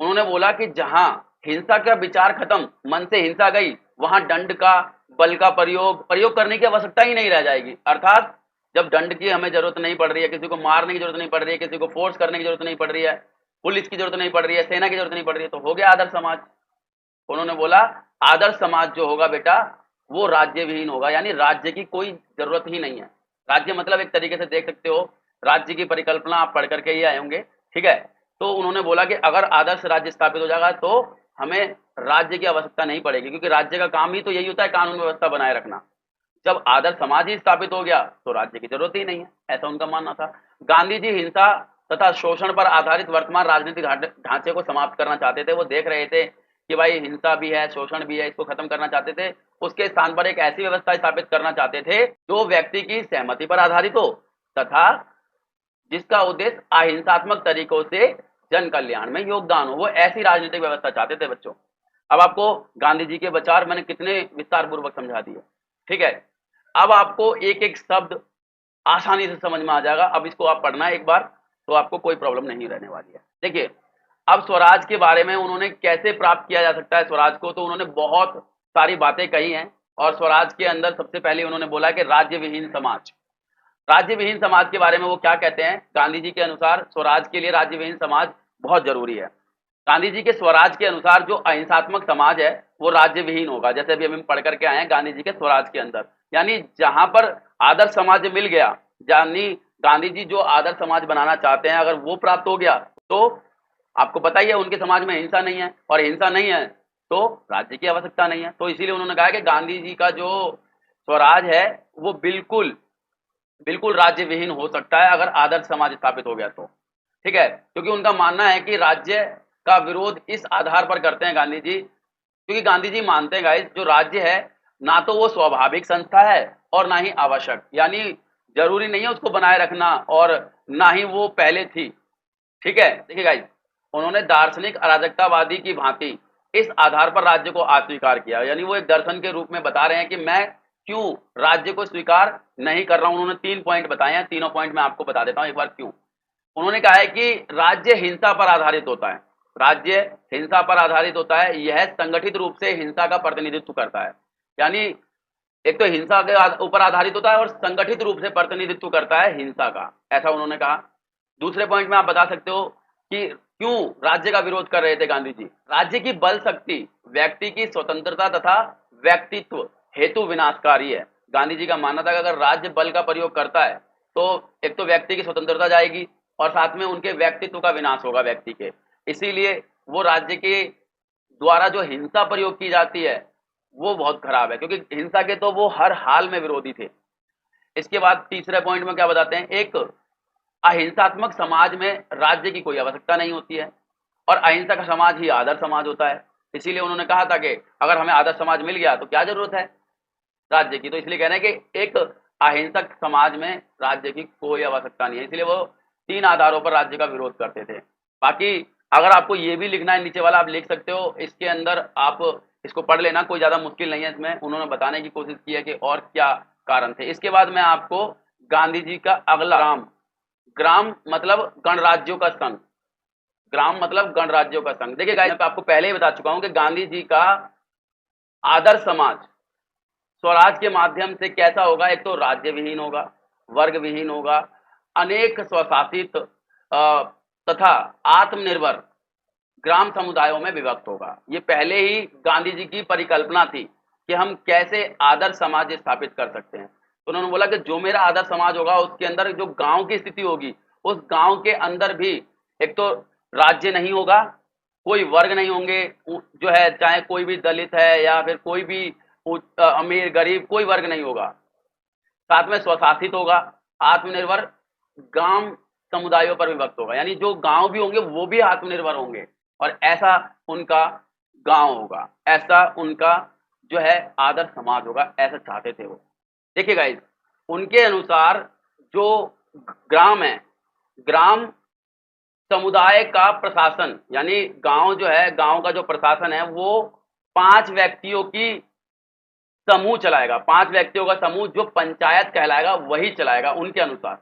उन्होंने बोला कि जहां हिंसा का विचार खत्म, मन से हिंसा गई, वहां दंड का, बल का प्रयोग करने की आवश्यकता ही नहीं रह जाएगी। अर्थात जब दंड की हमें जरूरत नहीं पड़ रही है, किसी को मारने की जरूरत नहीं पड़ रही है, किसी को फोर्स करने की जरूरत नहीं पड़ रही है, पुलिस की जरूरत नहीं पड़ रही है, सेना की जरूरत नहीं पड़ रही है, तो हो गया आदर्श समाज। उन्होंने बोला आदर्श समाज जो होगा बेटा वो राज्य विहीन होगा, यानी राज्य की कोई जरूरत ही नहीं है। राज्य मतलब एक तरीके से देख सकते हो, राज्य की परिकल्पना आप पढ़ करके ही आए होंगे। ठीक है, तो उन्होंने बोला कि अगर आदर्श राज्य स्थापित हो जाएगा तो हमें राज्य की आवश्यकता नहीं पड़ेगी, क्योंकि राज्य का काम ही तो यही होता है कानून व्यवस्था बनाए रखना। जब आदर्श समाज ही स्थापित हो गया तो राज्य की जरूरत ही नहीं है, ऐसा उनका मानना था। गांधी जी हिंसा तथा शोषण पर आधारित वर्तमान राजनीतिक ढांचे को समाप्त करना चाहते थे। वो देख रहे थे कि भाई हिंसा भी है, शोषण भी है, इसको खत्म करना चाहते थे। उसके स्थान पर एक ऐसी व्यवस्था स्थापित करना चाहते थे जो व्यक्ति की सहमति पर आधारित हो तथा जिसका उद्देश्य अहिंसात्मक तरीकों से जन कल्याण में योगदान हो। वो ऐसी राजनीतिक व्यवस्था चाहते थे बच्चों। अब आपको गांधी जी के विचार मैंने कितने विस्तार पूर्वक समझा दिए। ठीक है, अब आपको एक एक शब्द आसानी से समझ में आ जाएगा। अब इसको आप पढ़ना एक बार तो आपको कोई प्रॉब्लम नहीं रहने वाली है। देखिए, अब स्वराज के बारे में उन्होंने कैसे प्राप्त किया जा सकता है स्वराज को, तो उन्होंने बहुत सारी बातें कही हैं। और स्वराज के अंदर सबसे पहले उन्होंने बोला कि राज्य विहीन समाज। राज्य विहीन समाज के बारे में वो क्या कहते हैं? गांधी जी के अनुसार स्वराज के लिए राज्य विहीन समाज बहुत जरूरी है। गांधी जी के स्वराज के अनुसार जो अहिंसात्मक समाज है वो राज्य विहीन होगा, जैसे अभी हम पढ़ करके आए हैं गांधी जी के स्वराज के अंदर। यानी जहां पर आदर्श समाज मिल गया, यानी गांधी जी जो आदर्श समाज बनाना चाहते हैं अगर वो प्राप्त हो गया तो आपको पता ही है उनके समाज में हिंसा नहीं है, और हिंसा नहीं है तो राज्य की आवश्यकता नहीं है। तो इसीलिए उन्होंने कहा कि गांधी जी का जो स्वराज है वो बिल्कुल बिल्कुल राज्य विहीन हो सकता है अगर आदर्श समाज स्थापित हो गया तो। ठीक है, क्योंकि उनका मानना है कि राज्य का विरोध इस आधार पर करते हैं गांधी जी, क्योंकि गांधी जी मानते हैं गाइस जो राज्य है ना तो वो स्वाभाविक संस्था है और ना ही आवश्यक, यानी जरूरी नहीं है उसको बनाए रखना, और ना ही वो पहले थी। ठीक है, देखिए गाइस, उन्होंने दार्शनिक अराजकतावादी की भांति इस आधार पर राज्य को अस्वीकार किया, यानी वो एक दर्शन के रूप में बता रहे हैं कि मैं क्यों राज्य को स्वीकार नहीं कर रहा हूं। उन्होंने 3 पॉइंट बताए हैं, तीनों पॉइंट मैं आपको बता देता हूं एक बार क्यों। उन्होंने कहा है कि राज्य हिंसा पर आधारित होता है, राज्य हिंसा पर आधारित होता है, यह संगठित रूप से हिंसा का प्रतिनिधित्व करता है। यानी एक तो हिंसा के ऊपर आधारित होता है और संगठित रूप से प्रतिनिधित्व करता है हिंसा का, ऐसा उन्होंने कहा। दूसरे पॉइंट में आप बता सकते हो कि क्यों राज्य का विरोध कर रहे थे गांधी जी। राज्य की बल शक्ति व्यक्ति की स्वतंत्रता तथा व्यक्तित्व हेतु विनाशकारी है। गांधी जी का मानना था कि अगर राज्य बल का प्रयोग करता है तो एक तो व्यक्ति की स्वतंत्रता जाएगी और साथ में उनके व्यक्तित्व का विनाश होगा व्यक्ति के। इसीलिए वो राज्य के द्वारा जो हिंसा प्रयोग की जाती है वो बहुत खराब है, क्योंकि हिंसा के तो वो हर हाल में विरोधी थे। इसके बाद तीसरे पॉइंट में क्या बताते हैं, एक अहिंसात्मक समाज में राज्य की कोई आवश्यकता नहीं होती है और अहिंसा का समाज ही आदर्श समाज होता है। इसीलिए उन्होंने कहा था कि अगर हमें आदर्श समाज मिल गया तो क्या जरूरत है राज्य की। तो इसलिए कह रहे हैं कि एक अहिंसक समाज में राज्य की कोई आवश्यकता नहीं है, इसलिए वो 3 आधारों पर राज्य का विरोध करते थे। बाकी अगर आपको ये भी लिखना है, नीचे वाला आप लिख सकते हो, इसके अंदर आप इसको पढ़ लेना, कोई ज्यादा मुश्किल नहीं है इसमें। उन्होंने बताने की कोशिश की है कि और क्या कारण थे। इसके बाद मैं आपको गांधी जी का अगला ग्राम मतलब गणराज्यों का संघ, ग्राम मतलब गणराज्यों का संघ। देखिए गाइस, मैं आपको पहले ही बता चुका हूं कि गांधी जी का आदर्श समाज स्वराज के माध्यम से कैसा होगा, एक तो राज्य विहीन होगा, वर्ग विहीन होगा, अनेक स्वशासित तथा आत्मनिर्भर ग्राम समुदायों में विभक्त होगा। ये पहले ही गांधी जी की परिकल्पना थी कि हम कैसे आदर्श समाज स्थापित कर सकते हैं। तो उन्होंने बोला कि जो मेरा आदर्श समाज होगा उसके अंदर जो गांव की स्थिति होगी, उस गांव के अंदर भी एक तो राज्य नहीं होगा, कोई वर्ग नहीं होंगे, जो है चाहे कोई भी दलित है या फिर कोई भी अमीर गरीब, कोई वर्ग नहीं होगा। साथ में स्वशासित होगा, आत्मनिर्भर गांव समुदायों पर विभक्त होगा, यानी जो गांव भी होंगे वो भी आत्मनिर्भर होंगे और ऐसा उनका गांव होगा, ऐसा उनका जो है आदर्श समाज होगा, ऐसा चाहते थे वो। देखिए गाइस, उनके अनुसार जो ग्राम है, ग्राम समुदाय का प्रशासन, यानी गांव जो है, गांव का जो प्रशासन है वो 5 व्यक्तियों की समूह चलाएगा, 5 व्यक्तियों का समूह जो पंचायत कहलाएगा वही चलाएगा उनके अनुसार।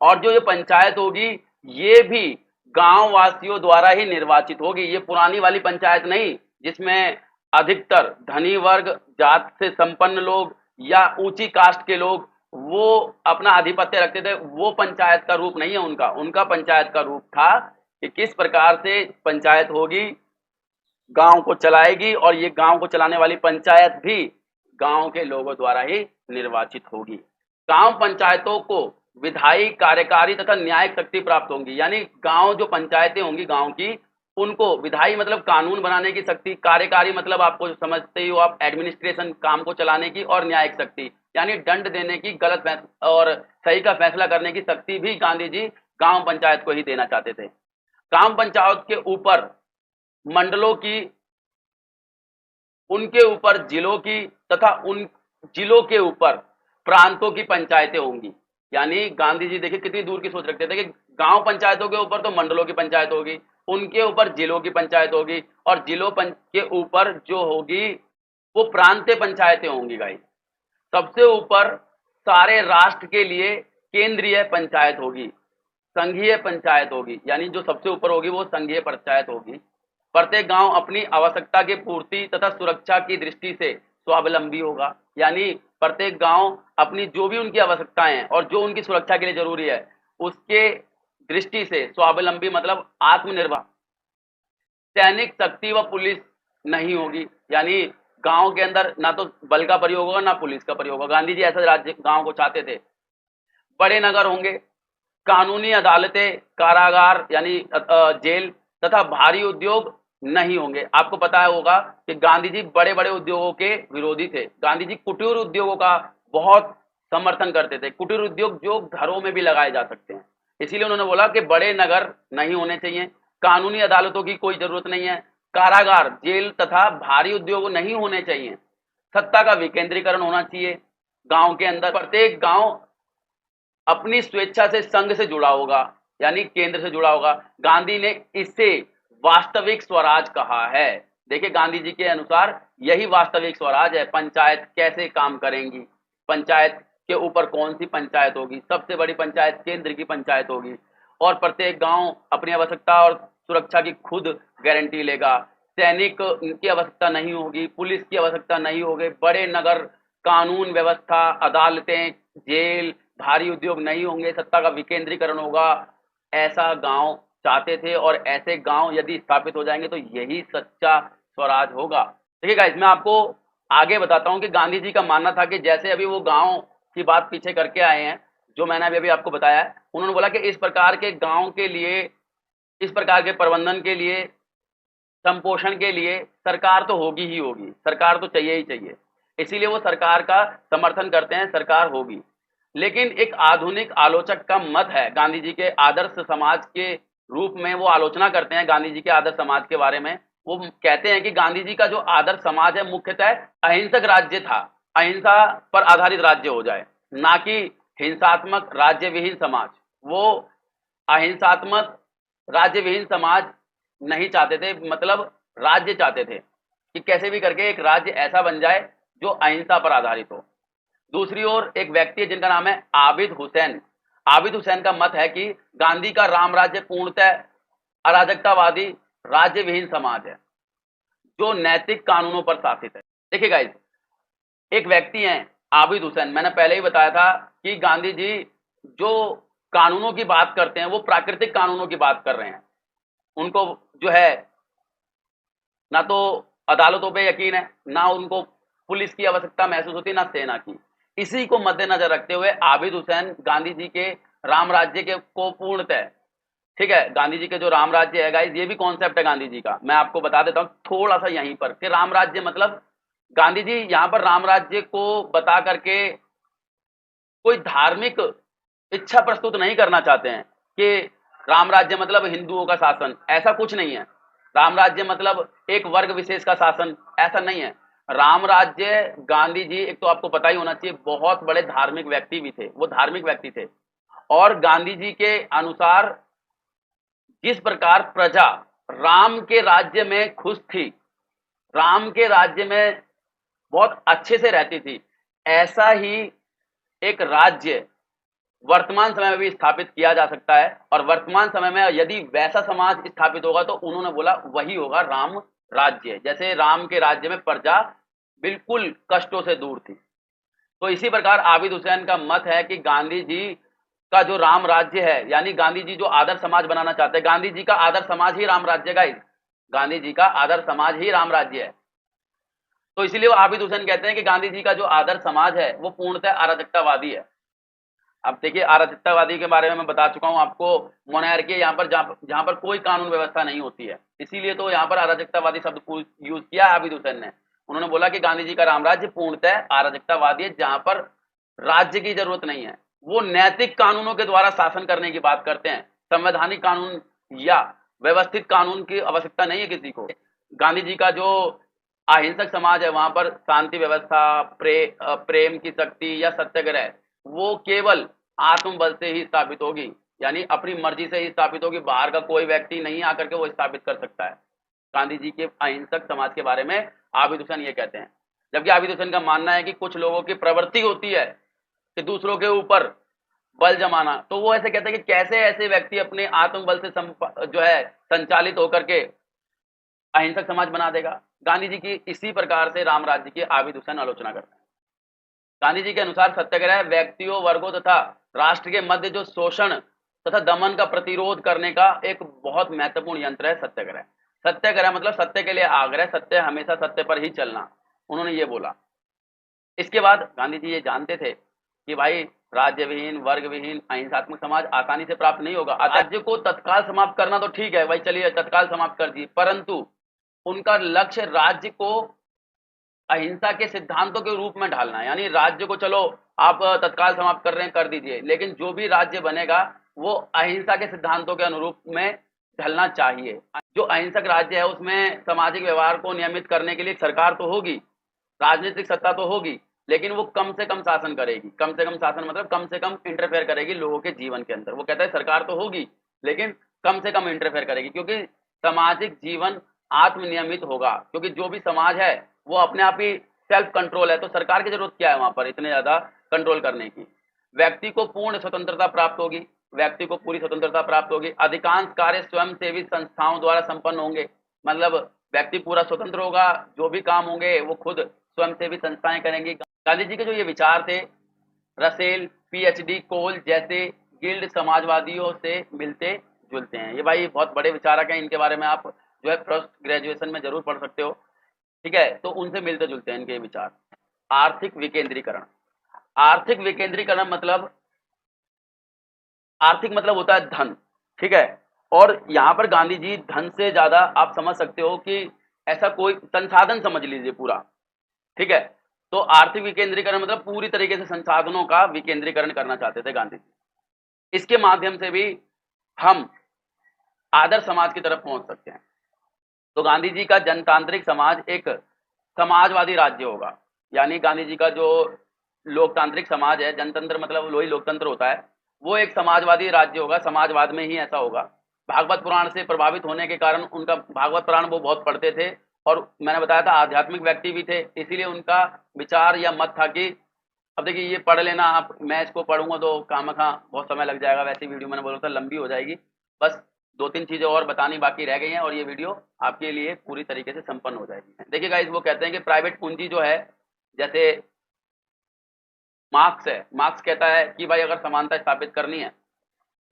और जो ये पंचायत होगी ये भी गांव वासियों द्वारा ही निर्वाचित होगी। ये पुरानी वाली पंचायत नहीं जिसमें अधिकतर धनी वर्ग, जात से संपन्न लोग या ऊंची कास्ट के लोग वो अपना आधिपत्य रखते थे, वो पंचायत का रूप नहीं है उनका। उनका पंचायत का रूप था कि किस प्रकार से पंचायत होगी, गांव को चलाएगी और ये गांव को चलाने वाली पंचायत भी गांव के लोगों द्वारा ही निर्वाचित होगी। गांव पंचायतों को विधायी, कार्यकारी तथा न्यायिक शक्ति प्राप्त होंगी, यानी गांव जो पंचायतें होंगी गांव की, उनको विधायी मतलब कानून बनाने की शक्ति, कार्यकारी मतलब आपको समझते ही हो आप, एडमिनिस्ट्रेशन काम को चलाने की, और न्यायिक शक्ति यानी दंड देने की, गलत और सही का फैसला करने की शक्ति भी गांधी जी गांव पंचायत को ही देना चाहते थे। ग्राम पंचायत के ऊपर मंडलों की, उनके ऊपर जिलों की तथा उन जिलों के ऊपर प्रांतों की पंचायतें होंगी। यानी गांधी जी देखिए कितनी दूर की सोच रखते थे कि गांव पंचायतों के ऊपर तो मंडलों की पंचायत होगी, उनके ऊपर जिलों की पंचायत होगी और जिलों के ऊपर जो होगी वो प्रांतीय पंचायतें होंगी। गाइस, सबसे ऊपर सारे राष्ट्र के लिए केंद्रीय पंचायत होगी, संघीय पंचायत होगी, यानी जो सबसे ऊपर होगी वो संघीय पंचायत होगी। प्रत्येक गांव अपनी आवश्यकता की पूर्ति तथा सुरक्षा की दृष्टि से स्वावलंबी होगा, यानी प्रत्येक गांव अपनी जो भी उनकी आवश्यकताएं हैं और जो उनकी सुरक्षा के लिए जरूरी है उसके दृष्टि से स्वावलंबी मतलब आत्मनिर्भर। सैनिक शक्ति व पुलिस नहीं होगी, यानी गांव के अंदर ना तो बल का प्रयोग होगा ना पुलिस का प्रयोग होगा। गांधी जी ऐसा राज्य गांव को चाहते थे। बड़े नगर होंगे, कानूनी अदालतें, कारागार यानी जेल तथा भारी उद्योग नहीं होंगे। आपको पता होगा कि गांधी जी बड़े बड़े उद्योगों के विरोधी थे। गांधी जी कुटीर उद्योगों का बहुत समर्थन करते थे, कुटीर उद्योग जो घरों में भी लगाए जा सकते हैं। इसीलिए उन्होंने बोला कि बड़े नगर नहीं होने चाहिए, कानूनी अदालतों की कोई जरूरत नहीं है, कारागार, जेल तथा भारी उद्योग नहीं होने चाहिए, सत्ता का विकेंद्रीकरण होना चाहिए। गांव के अंदर प्रत्येक गांव अपनी स्वेच्छा से संघ से जुड़ा होगा, यानी केंद्र से जुड़ा होगा। गांधी ने इसे वास्तविक स्वराज कहा है। देखिए गांधी जी के अनुसार यही वास्तविक स्वराज है। पंचायत कैसे काम करेंगी, पंचायत के ऊपर कौन सी पंचायत होगी, सबसे बड़ी पंचायत केंद्र की पंचायत होगी और प्रत्येक गांव अपनी आवश्यकता और सुरक्षा की खुद गारंटी लेगा, सैनिक की आवश्यकता नहीं होगी, पुलिस की आवश्यकता नहीं होगी, बड़े नगर, कानून व्यवस्था, अदालतें, जेल, भारी उद्योग नहीं होंगे, सत्ता का विकेंद्रीकरण होगा। ऐसा गांव चाहते थे और ऐसे गांव यदि स्थापित हो जाएंगे तो यही सच्चा स्वराज होगा। देखिए गाइस, मैं आपको आगे बताता हूं कि गांधी जी का मानना था कि जैसे अभी वो गांव की बात पीछे करके आए हैं, जो मैंने अभी आपको बताया है, उन्होंने बोला कि इस प्रकार के गांव के लिए, इस प्रकार के प्रबंधन के लिए, संपोषण के लिए सरकार तो होगी ही होगी, सरकार तो चाहिए ही चाहिए। इसीलिए वो सरकार का समर्थन करते हैं, सरकार होगी। लेकिन एक आधुनिक आलोचक का मत है, गांधी जी के आदर्श समाज के रूप में वो आलोचना करते हैं गांधी जी के आदर्श समाज के बारे में। वो कहते हैं कि गांधी जी का जो आदर्श समाज है मुख्यतः अहिंसक राज्य था, अहिंसा पर आधारित राज्य हो जाए, ना कि हिंसात्मक राज्य विहीन समाज। वो अहिंसात्मक राज्य विहीन समाज नहीं चाहते थे, मतलब राज्य चाहते थे कि कैसे भी करके एक राज्य ऐसा बन जाए जो अहिंसा पर आधारित हो। दूसरी ओर एक व्यक्ति है जिनका नाम है आबिद हुसैन। आबिद हुसैन का मत है कि गांधी का राम राज्य पूर्णतः अराजकतावादी राज्य विहीन समाज है जो नैतिक कानूनों पर शासित है। देखिए गाइस, एक व्यक्ति हैं आबिद हुसैन, मैंने पहले ही बताया था कि गांधी जी जो कानूनों की बात करते हैं वो प्राकृतिक कानूनों की बात कर रहे हैं। उनको जो है ना तो अदालतों पे यकीन है, ना उनको पुलिस की आवश्यकता महसूस होती, ना सेना की। इसी को मद्देनजर रखते हुए आबिद हुसैन गांधी जी के राम राज्य के को पूर्णतः, ठीक है, गांधी जी के जो राम राज्य है गाइस, ये भी कॉन्सेप्ट है गांधी जी का, मैं आपको बता देता हूं थोड़ा सा यहीं पर कि राम राज्य मतलब गांधी जी यहां पर राम राज्य को बता करके कोई धार्मिक इच्छा प्रस्तुत नहीं करना चाहते हैं कि राम राज्य मतलब हिंदुओं का शासन, ऐसा कुछ नहीं है। राम राज्य मतलब एक वर्ग विशेष का शासन, ऐसा नहीं है। राम राज्य, गांधी जी, एक तो आपको पता ही होना चाहिए, बहुत बड़े धार्मिक व्यक्ति भी थे, वो धार्मिक व्यक्ति थे। और गांधी जी के अनुसार जिस प्रकार प्रजा राम के राज्य में खुश थी, राम के राज्य में बहुत अच्छे से रहती थी, ऐसा ही एक राज्य वर्तमान समय में भी स्थापित किया जा सकता है। और वर्तमान समय में यदि वैसा समाज स्थापित होगा तो उन्होंने बोला वही होगा राम राज्य, जैसे राम के राज्य में प्रजा बिल्कुल कष्टों से दूर थी। तो इसी प्रकार आबिद हुसैन का मत है कि गांधी जी का जो राम राज्य है, यानी गांधी जी जो आदर्श समाज बनाना चाहते हैं, गांधी जी का आदर्श समाज ही राम राज्य का, गांधी जी का आदर्श समाज ही राम राज्य है। तो इसीलिए वो आबिद हुसैन कहते हैं कि गांधी जी का जो आदर्श समाज है वो पूर्णतः अराजकतावादी है। अब देखिए, अराजकतावादी के बारे में मैं बता चुका हूं आपको, मोनार्की यहाँ पर, जहां पर कोई कानून व्यवस्था नहीं होती है, इसीलिए तो यहाँ पर अराजकतावादी शब्द यूज किया है आबिद हुसैन ने। उन्होंने बोला कि गांधी जी का राम राज्य पूर्णतः अराजकतावादी है, जहां पर राज्य की जरूरत नहीं है। वो नैतिक कानूनों के द्वारा शासन करने की बात करते हैं, संवैधानिक कानून या व्यवस्थित कानून की आवश्यकता नहीं है किसी को। गांधी जी का जो अहिंसक समाज है वहां पर शांति व्यवस्था, प्रेम की शक्ति या सत्याग्रह, वो केवल आत्मबल से ही स्थापित होगी, यानी अपनी मर्जी से ही स्थापित होगी, बाहर का कोई व्यक्ति नहीं आकर के वो स्थापित कर सकता है। गांधी जी के अहिंसक समाज के बारे में आबिद हुसैन ये कहते हैं। जबकि आबिद हुसैन का मानना है कि कुछ लोगों की प्रवृत्ति होती है कि दूसरों के ऊपर बल जमाना, तो वो ऐसे कहते हैं कि कैसे ऐसे व्यक्ति अपने आत्मबल से जो है संचालित होकर के अहिंसक समाज बना देगा। गांधी जी की इसी प्रकार से राम राज्य की आबिद हुसैन आलोचना करते हैं। गांधी जी के अनुसार सत्याग्रह व्यक्तियों, वर्गों तथा राष्ट्र के मध्य जो शोषण तथा दमन का प्रतिरोध करने का एक बहुत महत्वपूर्ण यंत्र है सत्याग्रह। सत्याग्रह मतलब सत्य के लिए आग्रह, सत्य हमेशा सत्य पर ही चलना, उन्होंने ये बोला। इसके बाद गांधी जी ये जानते थे कि भाई राज्य विहीन, वर्ग विहीन, अहिंसात्मक समाज आसानी से प्राप्त नहीं होगा। राज्य को तत्काल समाप्त करना तो ठीक है भाई, चलिए तत्काल समाप्त कर दिए, परंतु उनका लक्ष्य राज्य को अहिंसा के सिद्धांतों के रूप में ढालना है। यानी राज्य को चलो आप तत्काल समाप्त कर रहे हैं, कर दीजिए, लेकिन जो भी राज्य बनेगा वो अहिंसा के सिद्धांतों के अनुरूप में ढलना चाहिए। जो अहिंसक राज्य है उसमें सामाजिक व्यवहार को नियमित करने के लिए सरकार तो होगी, राजनीतिक सत्ता तो होगी, लेकिन वो कम से कम शासन करेगी। कम से कम शासन मतलब कम से कम इंटरफेयर करेगी लोगों के जीवन के अंदर। वो कहता है सरकार तो होगी लेकिन कम से कम इंटरफेयर करेगी, क्योंकि सामाजिक जीवन आत्मनियमित होगा, क्योंकि जो भी समाज है वो अपने आप ही सेल्फ कंट्रोल है, तो सरकार की जरूरत क्या है वहां पर इतने ज्यादा कंट्रोल करने की। व्यक्ति को पूर्ण स्वतंत्रता प्राप्त होगी, व्यक्ति को पूरी स्वतंत्रता प्राप्त होगी। अधिकांश कार्य स्वयंसेवी संस्थाओं द्वारा संपन्न होंगे, मतलब व्यक्ति पूरा स्वतंत्र होगा, जो भी काम होंगे वो खुद स्वयंसेवी संस्थाएं करेंगी। गांधी जी के जो ये विचार थे रसेल, पीएचडी कोल जैसे गिल्ड समाजवादियों से मिलते जुलते हैं। ये भाई बहुत बड़े विचारक हैं, इनके बारे में आप जो है पोस्ट ग्रेजुएशन में जरूर पढ़ सकते हो, ठीक है। तो उनसे मिलते जुलते हैं इनके विचार। आर्थिक विकेंद्रीकरण, आर्थिक विकेंद्रीकरण मतलब, आर्थिक मतलब होता है धन, ठीक है। और यहाँ पर गांधी जी धन से ज्यादा आप समझ सकते हो कि ऐसा कोई संसाधन समझ लीजिए पूरा, ठीक है। तो आर्थिक विकेंद्रीकरण मतलब पूरी तरीके से संसाधनों का विकेंद्रीकरण करना चाहते थे गांधी जी। इसके माध्यम से भी हम आदर्श समाज की तरफ पहुंच सकते हैं। तो गांधी जी का जनतांत्रिक समाज एक समाजवादी राज्य होगा, यानी गांधी जी का जो लोकतांत्रिक समाज है, जनतंत्र मतलब वही लोकतंत्र होता है, वो एक समाजवादी राज्य होगा, समाजवाद में ही ऐसा होगा। भागवत पुराण से प्रभावित होने के कारण उनका भागवत पुराण वो बहुत पढ़ते थे, और मैंने बताया था आध्यात्मिक व्यक्ति भी थे, इसीलिए उनका विचार या मत था कि अब देखिए ये पढ़ लेना आप, मैं इसको पढ़ूंगा तो खामखा बहुत समय लग जाएगा, वैसे वीडियो मैंने बोला था लंबी हो जाएगी। बस 2-3 चीजें और बतानी बाकी रह गई हैं और ये वीडियो आपके लिए पूरी तरीके से संपन्न हो जाएगी। देखिए गाइस, वो कहते हैं कि प्राइवेट पूंजी जो है, जैसे मार्क्स है, मार्क्स कहता है कि भाई अगर समानता स्थापित करनी है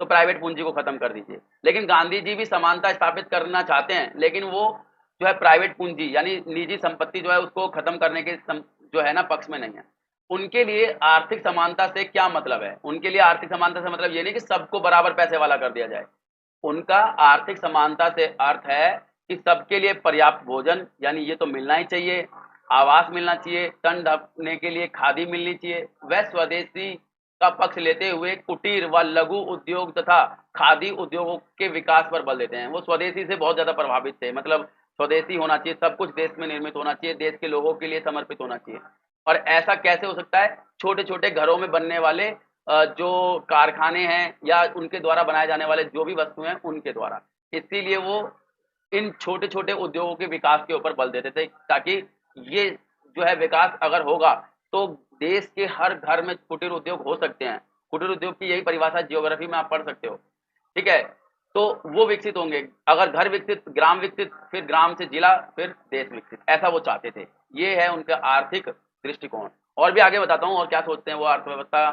तो प्राइवेट पूंजी को खत्म कर दीजिए। लेकिन गांधी जी भी समानता स्थापित करना चाहते हैं, लेकिन वो जो है प्राइवेट पूंजी यानी निजी संपत्ति जो है उसको खत्म करने के जो है ना पक्ष में नहीं है। उनके लिए आर्थिक समानता से क्या मतलब है, उनके लिए आर्थिक समानता से मतलब ये नहीं कि सबको बराबर पैसे वाला कर दिया जाए। उनका आर्थिक समानता से अर्थ है कि सबके लिए पर्याप्त भोजन, यानी ये तो मिलना ही चाहिए, आवास मिलना चाहिए, तन ढकने के लिए खादी मिलनी चाहिए। वह स्वदेशी का पक्ष लेते हुए कुटीर व लघु उद्योग तथा खादी उद्योगों के विकास पर बल देते हैं। वो स्वदेशी से बहुत ज्यादा प्रभावित थे, मतलब स्वदेशी होना चाहिए, सब कुछ देश में निर्मित होना चाहिए, देश के लोगों के लिए समर्पित होना चाहिए। और ऐसा कैसे हो सकता है, छोटे छोटे घरों में बनने वाले जो कारखाने हैं या उनके द्वारा बनाए जाने वाले जो भी वस्तुएं हैं उनके द्वारा। इसीलिए वो इन छोटे छोटे उद्योगों के विकास के ऊपर बल देते थे, ताकि ये जो है विकास अगर होगा तो देश के हर घर में कुटीर उद्योग हो सकते हैं। कुटीर उद्योग की यही परिभाषा जियोग्राफी में आप पढ़ सकते हो, ठीक है। तो वो विकसित होंगे, अगर घर विकसित, ग्राम विकसित, फिर ग्राम से जिला, फिर देश विकसित, ऐसा वो चाहते थे। ये है उनका आर्थिक दृष्टिकोण। और भी आगे बताता हूँ और क्या सोचते हैं वो अर्थव्यवस्था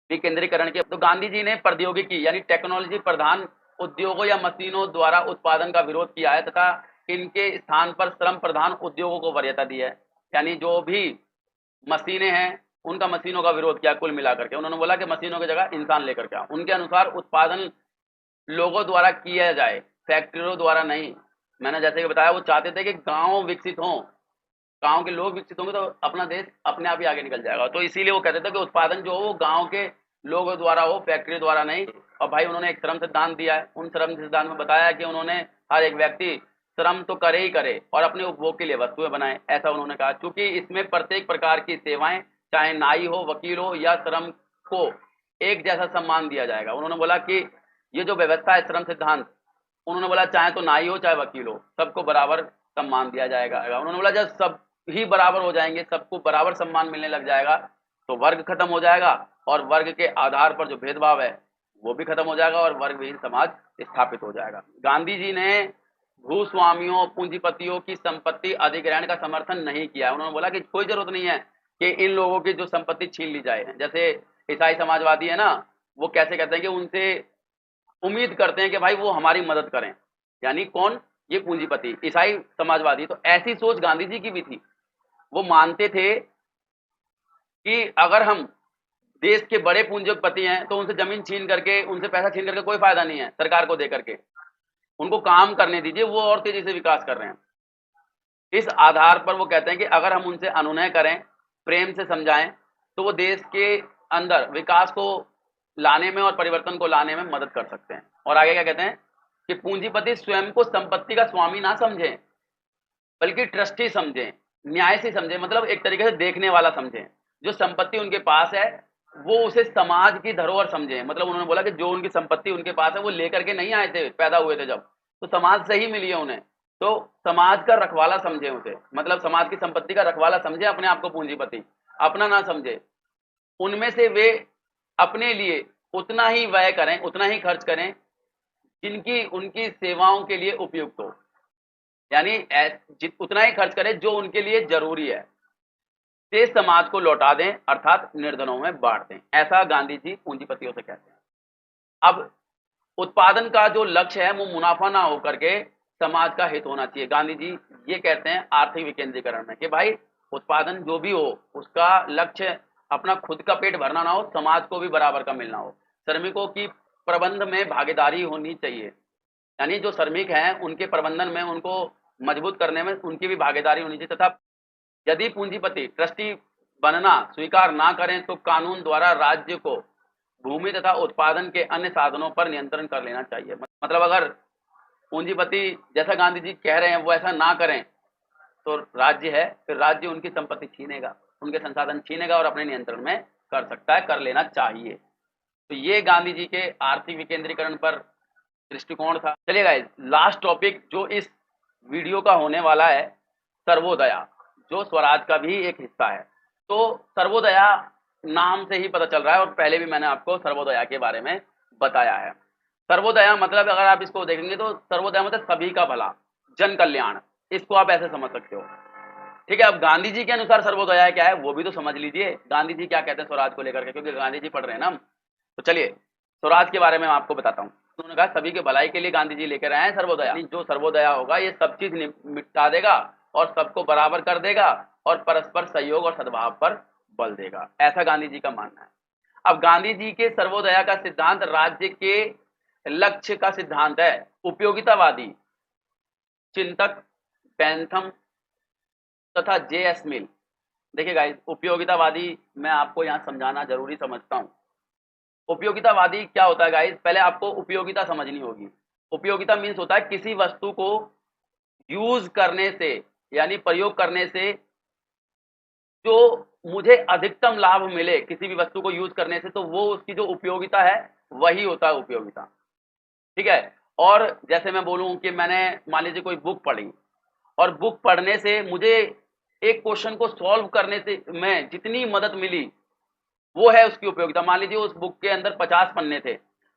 विकेंद्रीकरण के। तो गांधी जी ने प्रौद्योगिकी यानी टेक्नोलॉजी प्रधान उद्योगों या मशीनों द्वारा उत्पादन का विरोध किया है तथा इनके स्थान पर श्रम प्रधान उद्योगों को वरीयता दी है। यानी जो भी मशीनें हैं उनका मशीनों का विरोध किया। कुल मिलाकर के उन्होंने बोला कि मशीनों की जगह इंसान लेकर के आओ। उनके अनुसार उत्पादन लोगों द्वारा किया जाए, फैक्ट्रियों द्वारा नहीं। मैंने जैसे कि बताया वो चाहते थे कि गांव विकसित हों, गांव के लोग विकसित होंगे तो अपना देश अपने आप ही आगे निकल जाएगा। तो इसीलिए वो कहते थे कि उत्पादन जो हो वो गांव के लोगों द्वारा हो, फैक्ट्री द्वारा नहीं। और भाई उन्होंने एक श्रम सिद्धांत दिया है, उन श्रम सिद्धांत में बताया कि उन्होंने हर एक व्यक्ति श्रम तो करे ही करे और अपने उपभोग के लिए वस्तुएं बनाए, ऐसा उन्होंने कहा। क्योंकि इसमें प्रत्येक प्रकार की सेवाएं, चाहे नाई हो, वकील हो या श्रम को एक जैसा सम्मान दिया जाएगा। उन्होंने बोला कि ये जो व्यवस्था है श्रम सिद्धांत, उन्होंने बोला चाहे तो नाई हो चाहे वकील हो, सबको बराबर सम्मान दिया जाएगा। उन्होंने बोला जब सब ही बराबर हो जाएंगे, सबको बराबर सम्मान मिलने लग जाएगा तो वर्ग खत्म हो जाएगा, और वर्ग के आधार पर जो भेदभाव है वो भी खत्म हो जाएगा और वर्ग विहीन समाज स्थापित हो जाएगा। गांधी जी ने भूस्वामियों, पूंजीपतियों की संपत्ति अधिग्रहण का समर्थन नहीं किया। उन्होंने बोला कि कोई जरूरत नहीं है कि इन लोगों की जो संपत्ति छीन ली जाए। जैसे ईसाई समाजवादी है ना, वो कैसे कहते हैं कि उनसे उम्मीद करते हैं कि भाई वो हमारी मदद करें, यानी कौन, ये पूंजीपति ईसाई समाजवादी। तो ऐसी सोच गांधी जी की भी थी। वो मानते थे कि अगर हम देश के बड़े पूंजीपति हैं तो उनसे जमीन छीन करके, उनसे पैसा छीन करके कोई फायदा नहीं है, सरकार को दे करके उनको काम करने दीजिए, वो और तेजी से विकास कर रहे हैं। इस आधार पर वो कहते हैं कि अगर हम उनसे अनुनय करें, प्रेम से समझाएं, तो वो देश के अंदर विकास को लाने में और परिवर्तन को लाने में मदद कर सकते हैं। और आगे क्या कहते हैं कि पूंजीपति स्वयं को संपत्ति का स्वामी ना समझें, बल्कि ट्रस्टी समझें, न्याय से समझें, मतलब एक तरीके से देखने वाला समझें। जो संपत्ति उनके पास है वो उसे समाज की धरोहर समझें। मतलब उन्होंने बोला कि जो उनकी संपत्ति उनके पास है वो लेकर के नहीं आए थे, पैदा हुए थे जब, तो समाज से ही मिली है उन्हें। तो समाज का रखवाला समझे उसे, मतलब समाज की संपत्ति का रखवाला समझे अपने आप को, पूंजीपति अपना ना समझे। उनमें से वे अपने लिए उतना ही व्यय करें, उतना ही खर्च करें जिनकी उनकी सेवाओं के लिए उपयुक्त हो, यानी उतना ही खर्च करें जो उनके लिए जरूरी है, शेष समाज को लौटा दें अर्थात निर्धनों में बांट दें। ऐसा गांधी जी पूंजीपतियों से कहते हैं। अब उत्पादन का जो लक्ष्य है वो मुनाफा ना होकर के समाज का हित होना चाहिए। गांधी जी ये कहते हैं आर्थिक विकेंद्रीकरण में कि भाई उत्पादन जो भी हो उसका लक्ष्य अपना खुद का पेट भरना ना हो, समाज को भी बराबर का मिलना हो। श्रमिकों की प्रबंध में भागीदारी होनी चाहिए, यानी जो श्रमिक हैं उनके प्रबंधन में, उनको मजबूत करने में उनकी भी भागीदारी होनी चाहिए। तथा यदि पूंजीपति ट्रस्टी बनना स्वीकार ना करें तो कानून द्वारा राज्य को भूमि तथा उत्पादन के अन्य साधनों पर नियंत्रण कर लेना चाहिए। मतलब अगर पूंजीपति जैसा गांधी जी कह रहे हैं वो ऐसा ना करें तो राज्य है, फिर राज्य उनकी संपत्ति छीनेगा, उनके संसाधन छीनेगा और अपने नियंत्रण में कर सकता है, कर लेना चाहिए। तो ये गांधी जी के आर्थिक विकेंद्रीकरण पर दृष्टिकोण था। चलिए गाइस, लास्ट टॉपिक जो इस वीडियो का होने वाला है, सर्वोदया, जो स्वराज का भी एक हिस्सा है। तो सर्वोदया नाम से ही पता चल रहा है और पहले भी मैंने आपको सर्वोदया के बारे में बताया है। सर्वोदया मतलब अगर आप इसको देखेंगे तो सर्वोदया मतलब सभी का भला, जन कल्याण, इसको आप ऐसे समझ सकते हो। ठीक है, अब गांधी जी के अनुसार सर्वोदया क्या है वो भी तो समझ लीजिए। गांधी जी क्या कहते हैं स्वराज को लेकर के, क्योंकि गांधी जी पढ़ रहे हैं ना हम। तो चलिए स्वराज के बारे में मैं आपको बताता हूँ। उन्होंने कहा सभी के भलाई के लिए गांधी जी लेकर आए हैं सर्वोदया। जो सर्वोदया होगा ये सब चीज मिटा देगा और सबको बराबर कर देगा और परस्पर सहयोग और सद्भाव पर बल देगा, ऐसा गांधी जी का मानना है। अब गांधी जी के सर्वोदया का सिद्धांत राज्य के लक्ष्य का सिद्धांत है। उपयोगितावादी चिंतक बेंथम तथा जे.एस. मिल, देखिए गाइस, उपयोगितावादी मैं आपको यहां समझाना जरूरी समझता हूं। उपयोगितावादी क्या होता है गाइस, पहले आपको उपयोगिता समझनी होगी। उपयोगिता मीन्स होता है किसी वस्तु को यूज करने से, यानी प्रयोग करने से जो मुझे अधिकतम लाभ मिले, किसी भी वस्तु को यूज करने से, तो वो उसकी जो उपयोगिता है वही होता है उपयोगिता। ठीक है, और जैसे मैं बोलूं कि मैंने मान लीजिए कोई बुक पढ़ी और बुक पढ़ने से मुझे एक क्वेश्चन को सॉल्व करने से में जितनी मदद मिली वो है उसकी उपयोगिता। मान लीजिए उस बुक के अंदर 50 पन्ने थे,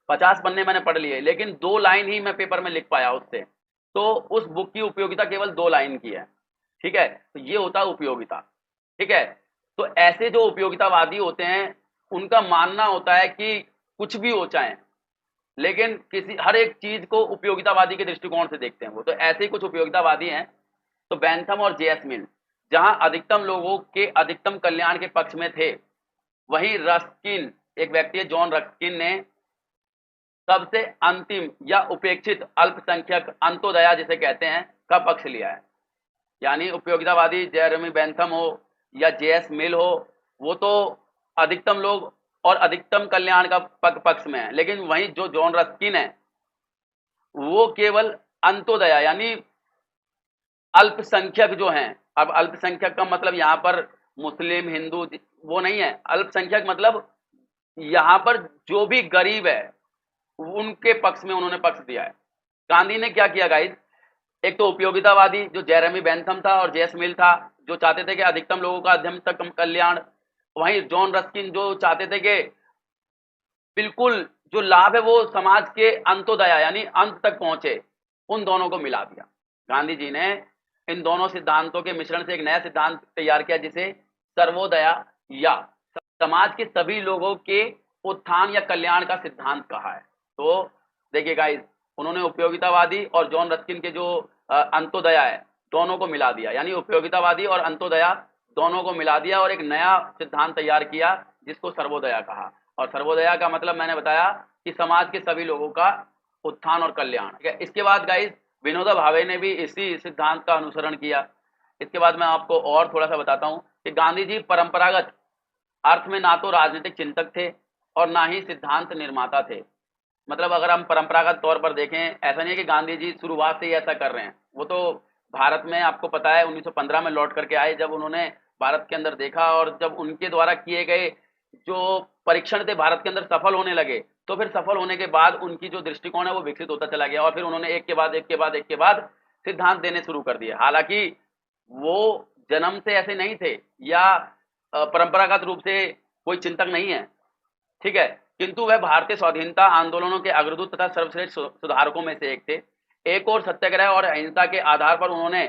50 पन्ने मैंने पढ़ लिए लेकिन 2 लाइन ही मैं पेपर में लिख पाया उससे, तो उस बुक की उपयोगिता केवल 2 लाइन की है। ठीक है, तो ये होता है उपयोगिता। ठीक है, तो ऐसे जो उपयोगितावादी होते हैं उनका मानना होता है कि कुछ भी हो चाहे, लेकिन किसी हर एक चीज को उपयोगितावादी के दृष्टिकोण से देखते हैं वो। तो ऐसे ही कुछ उपयोगितावादी हैं। तो बेंथम और जे.एस. मिल जहां अधिकतम लोगों के अधिकतम कल्याण के पक्ष में थे, वहीं रस्किन, एक व्यक्ति है जॉन रस्किन ने सबसे अंतिम या उपेक्षित अल्पसंख्यक अंत्योदया जिसे कहते हैं का पक्ष लिया है। यानी उपयोगितावादी जेरेमी बेंथम हो या जे.एस. मिल हो, वो तो अधिकतम लोग और अधिकतम कल्याण का पक्ष में है, लेकिन वहीं जो जॉन रस्किन है वो केवल अंत्योदया यानी अल्पसंख्यक जो हैं। अब अल्पसंख्यक का मतलब यहाँ पर मुस्लिम हिंदू वो नहीं है, अल्पसंख्यक मतलब यहाँ पर जो भी गरीब है उनके पक्ष में उन्होंने पक्ष दिया है। गांधी ने क्या किया गाइस, एक तो उपयोगितावादी जो जेरेमी बेंथम था और जे.एस. मिल था जो चाहते थे कि अधिकतम लोगों का अधिकतम कल्याण, वहीं जॉन रस्किन जो चाहते थे कि बिल्कुल जो लाभ है वो समाज के अंत्योदया यानी अंत तक पहुंचे, उन दोनों को मिला दिया। गांधी जी ने इन दोनों सिद्धांतों के मिश्रण से एक नया सिद्धांत तैयार किया जिसे सर्वोदया या समाज के सभी लोगों के उत्थान या कल्याण का सिद्धांत कहा है। तो देखिए गाइस, उन्होंने उपयोगितावादी और जॉन रस्किन के जो अंत्योदया है दोनों को मिला दिया, यानी उपयोगितावादी और अंत्योदया दोनों को मिला दिया और एक नया सिद्धांत तैयार किया जिसको सर्वोदया कहा। और सर्वोदया का मतलब मैंने बताया कि समाज के सभी लोगों का उत्थान और कल्याण। ठीक है, इसके बाद गाइस विनोबा भावे ने भी इसी सिद्धांत का अनुसरण किया। इसके बाद मैं आपको और थोड़ा सा बताता हूं कि गांधी जी परंपरागत अर्थ में ना तो राजनीतिक चिंतक थे और ना ही सिद्धांत निर्माता थे। मतलब अगर हम परंपरागत तौर पर देखें, ऐसा नहीं है कि गांधी जी शुरुआत से ही ऐसा कर रहे हैं। वो तो भारत में आपको पता है 1915 में लौट करके आए, जब उन्होंने भारत के अंदर देखा और जब उनके द्वारा किए गए जो परीक्षण थे भारत के अंदर सफल होने लगे, तो फिर सफल होने के बाद उनकी जो दृष्टिकोण है वो विकसित होता चला गया और फिर उन्होंने एक के बाद एक के बाद एक के बाद सिद्धांत देने शुरू कर दिए। हालांकि वो जन्म से ऐसे नहीं थे या परंपरागत रूप से कोई चिंतक नहीं है। ठीक है, किंतु वह भारतीय स्वाधीनता आंदोलनों के अग्रदूत तथा सर्वश्रेष्ठ सुधारकों में से एक थे। एक और सत्याग्रह और अहिंसा के आधार पर उन्होंने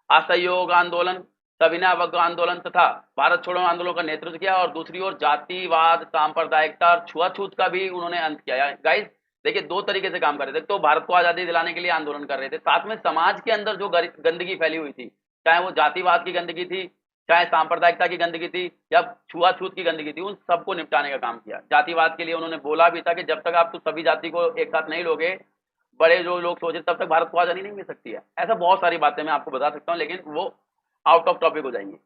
असहयोग आंदोलन, सविनय अवज्ञ आंदोलन तथा भारत छोड़ो आंदोलन का नेतृत्व किया, और दूसरी ओर जातिवाद, सांप्रदायिकता और छुआछूत का भी उन्होंने अंत किया। गाइस देखिए, दो तरीके से काम कर रहे थे। तो भारत को आजादी दिलाने के लिए आंदोलन कर रहे थे, साथ में समाज के अंदर जो गंदगी फैली हुई थी, चाहे वो जातिवाद की गंदगी थी, चाहे सांप्रदायिकता की गंदगी थी, या छुआछूत की गंदगी थी, उन सबको निपटाने का काम किया। जातिवाद के लिए उन्होंने बोला भी था कि जब तक आप तो सभी जाति को एक साथ नहीं लोगे, बड़े जो लोग सोचे, तब तक भारत को आजादी नहीं मिल सकती है। ऐसा बहुत सारी बातें मैं आपको बता सकता हूँ, लेकिन वो आउट ऑफ टॉपिक हो जाएंगे।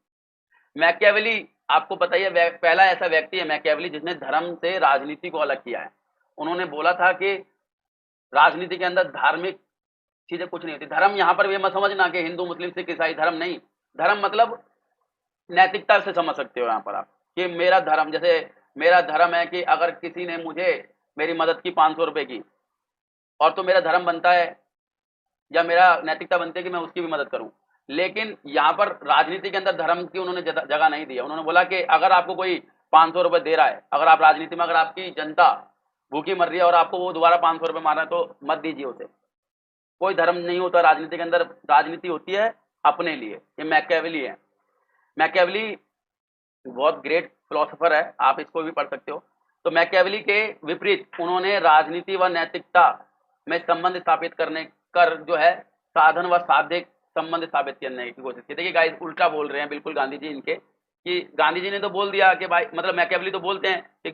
मैकियावेली, आपको पता ही है, पहला ऐसा व्यक्ति है मैकियावेली जिसने धर्म से राजनीति को अलग किया है। उन्होंने बोला था कि राजनीति के अंदर धार्मिक चीजें कुछ नहीं होती। धर्म यहाँ पर भी मत समझना कि हिंदू, मुस्लिम, सिख, ईसाई, धर्म नहीं। धर्म मतलब नैतिकता से समझ सकते हो यहाँ पर आप, कि मेरा धर्म, जैसे मेरा धर्म है कि अगर किसी ने मुझे मेरी मदद की 500 रुपए की, और तो मेरा धर्म बनता है या मेरा नैतिकता बनती है कि मैं उसकी भी मदद करूं। लेकिन यहाँ पर राजनीति के अंदर धर्म की उन्होंने जगह नहीं दी है। उन्होंने बोला कि अगर आपको कोई 500 रुपए दे रहा है, अगर आप राजनीति में, अगर आपकी जनता भूखी मर रही है और आपको वो दोबारा 500 रुपए मार रहा है, तो मत दीजिए उसे। कोई धर्म नहीं होता राजनीति के अंदर, राजनीति होती है अपने लिए। ये मैकियावेली है। मैकियावेली बहुत ग्रेट फिलोसोफर है, आप इसको भी पढ़ सकते हो। तो मैकियावेली के विपरीत उन्होंने राजनीति व नैतिकता में संबंध स्थापित करने कर जो है साधन व साध्य संबंध स्थापित करने की कोशिश की। देखिए गाइस, उल्टा बोल रहे हैं बिल्कुल गांधी जी इनके, कि गांधी जी ने तो बोल दिया कि भाई, मतलब मैकियावेली तो बोलते हैं कि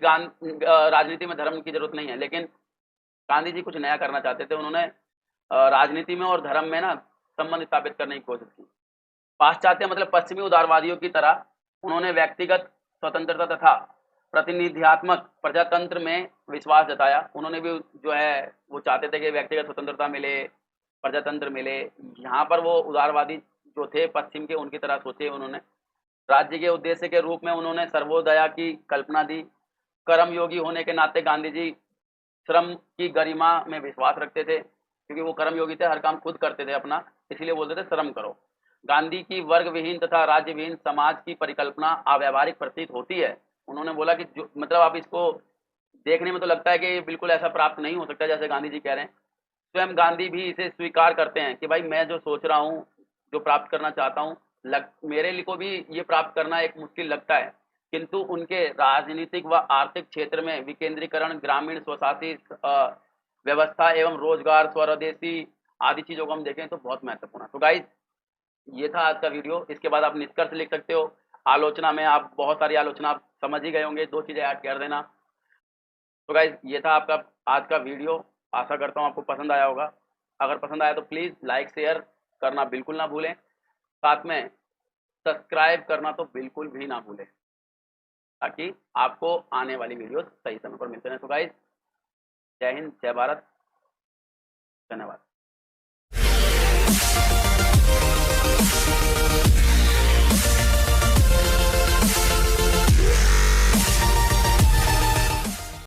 राजनीति में धर्म की जरूरत नहीं है, लेकिन गांधी जी कुछ नया करना चाहते थे। उन्होंने राजनीति में और धर्म में ना संबंध स्थापित करने की कोशिश की। पाश्चात्य मतलब पश्चिमी उदारवादियों की तरह उन्होंने व्यक्तिगत स्वतंत्रता तथा प्रतिनिधियात्मक प्रजातंत्र में विश्वास जताया। उन्होंने भी जो है वो चाहते थे कि व्यक्तिगत स्वतंत्रता मिले, प्रजातंत्र मिले। यहाँ पर वो उदारवादी जो थे पश्चिम के, उनकी तरह सोचे उन्होंने। राज्य के उद्देश्य के रूप में उन्होंने सर्वोदया की कल्पना दी। कर्मयोगी होने के नाते गांधी जी श्रम की गरिमा में विश्वास रखते थे, क्योंकि वो कर्मयोगी थे, हर काम खुद करते थे अपना, इसलिए बोलते थे श्रम करो। गांधी की वर्ग विहीन तथा राज्य विहीन समाज की परिकल्पना अव्यावहारिक प्रतीत होती है। उन्होंने बोला कि जो, मतलब आप इसको देखने में तो लगता है कि बिल्कुल ऐसा प्राप्त नहीं हो सकता जैसे गांधी जी कह रहे हैं। स्वयं गांधी भी इसे स्वीकार करते हैं कि भाई, मैं जो सोच रहा हूँ, जो प्राप्त करना चाहता हूँ, मेरे लिए को भी ये प्राप्त करना एक मुश्किल लगता है। किंतु उनके राजनीतिक व आर्थिक क्षेत्र में विकेंद्रीकरण, ग्रामीण स्वशासी व्यवस्था एवं रोजगार, स्वदेशी आदि चीजों को हम देखें तो बहुत महत्वपूर्ण है। तो गाइस, ये था आज का वीडियो। इसके बाद आप निष्कर्ष लिख सकते हो। आलोचना में आप बहुत सारी आलोचना आप समझ ही गए होंगे, 2 चीजें ऐड कर देना। तो गाइस, ये था आपका आज का वीडियो। आशा करता हूँ आपको पसंद आया होगा। अगर पसंद आया तो प्लीज़ लाइक शेयर करना बिल्कुल ना भूलें, साथ में सब्सक्राइब करना तो बिल्कुल भी ना भूलें, ताकि आपको आने वाली वीडियो सही समय पर मिलते रहें। तो गाइस, जय हिंद, जय भारत, धन्यवाद।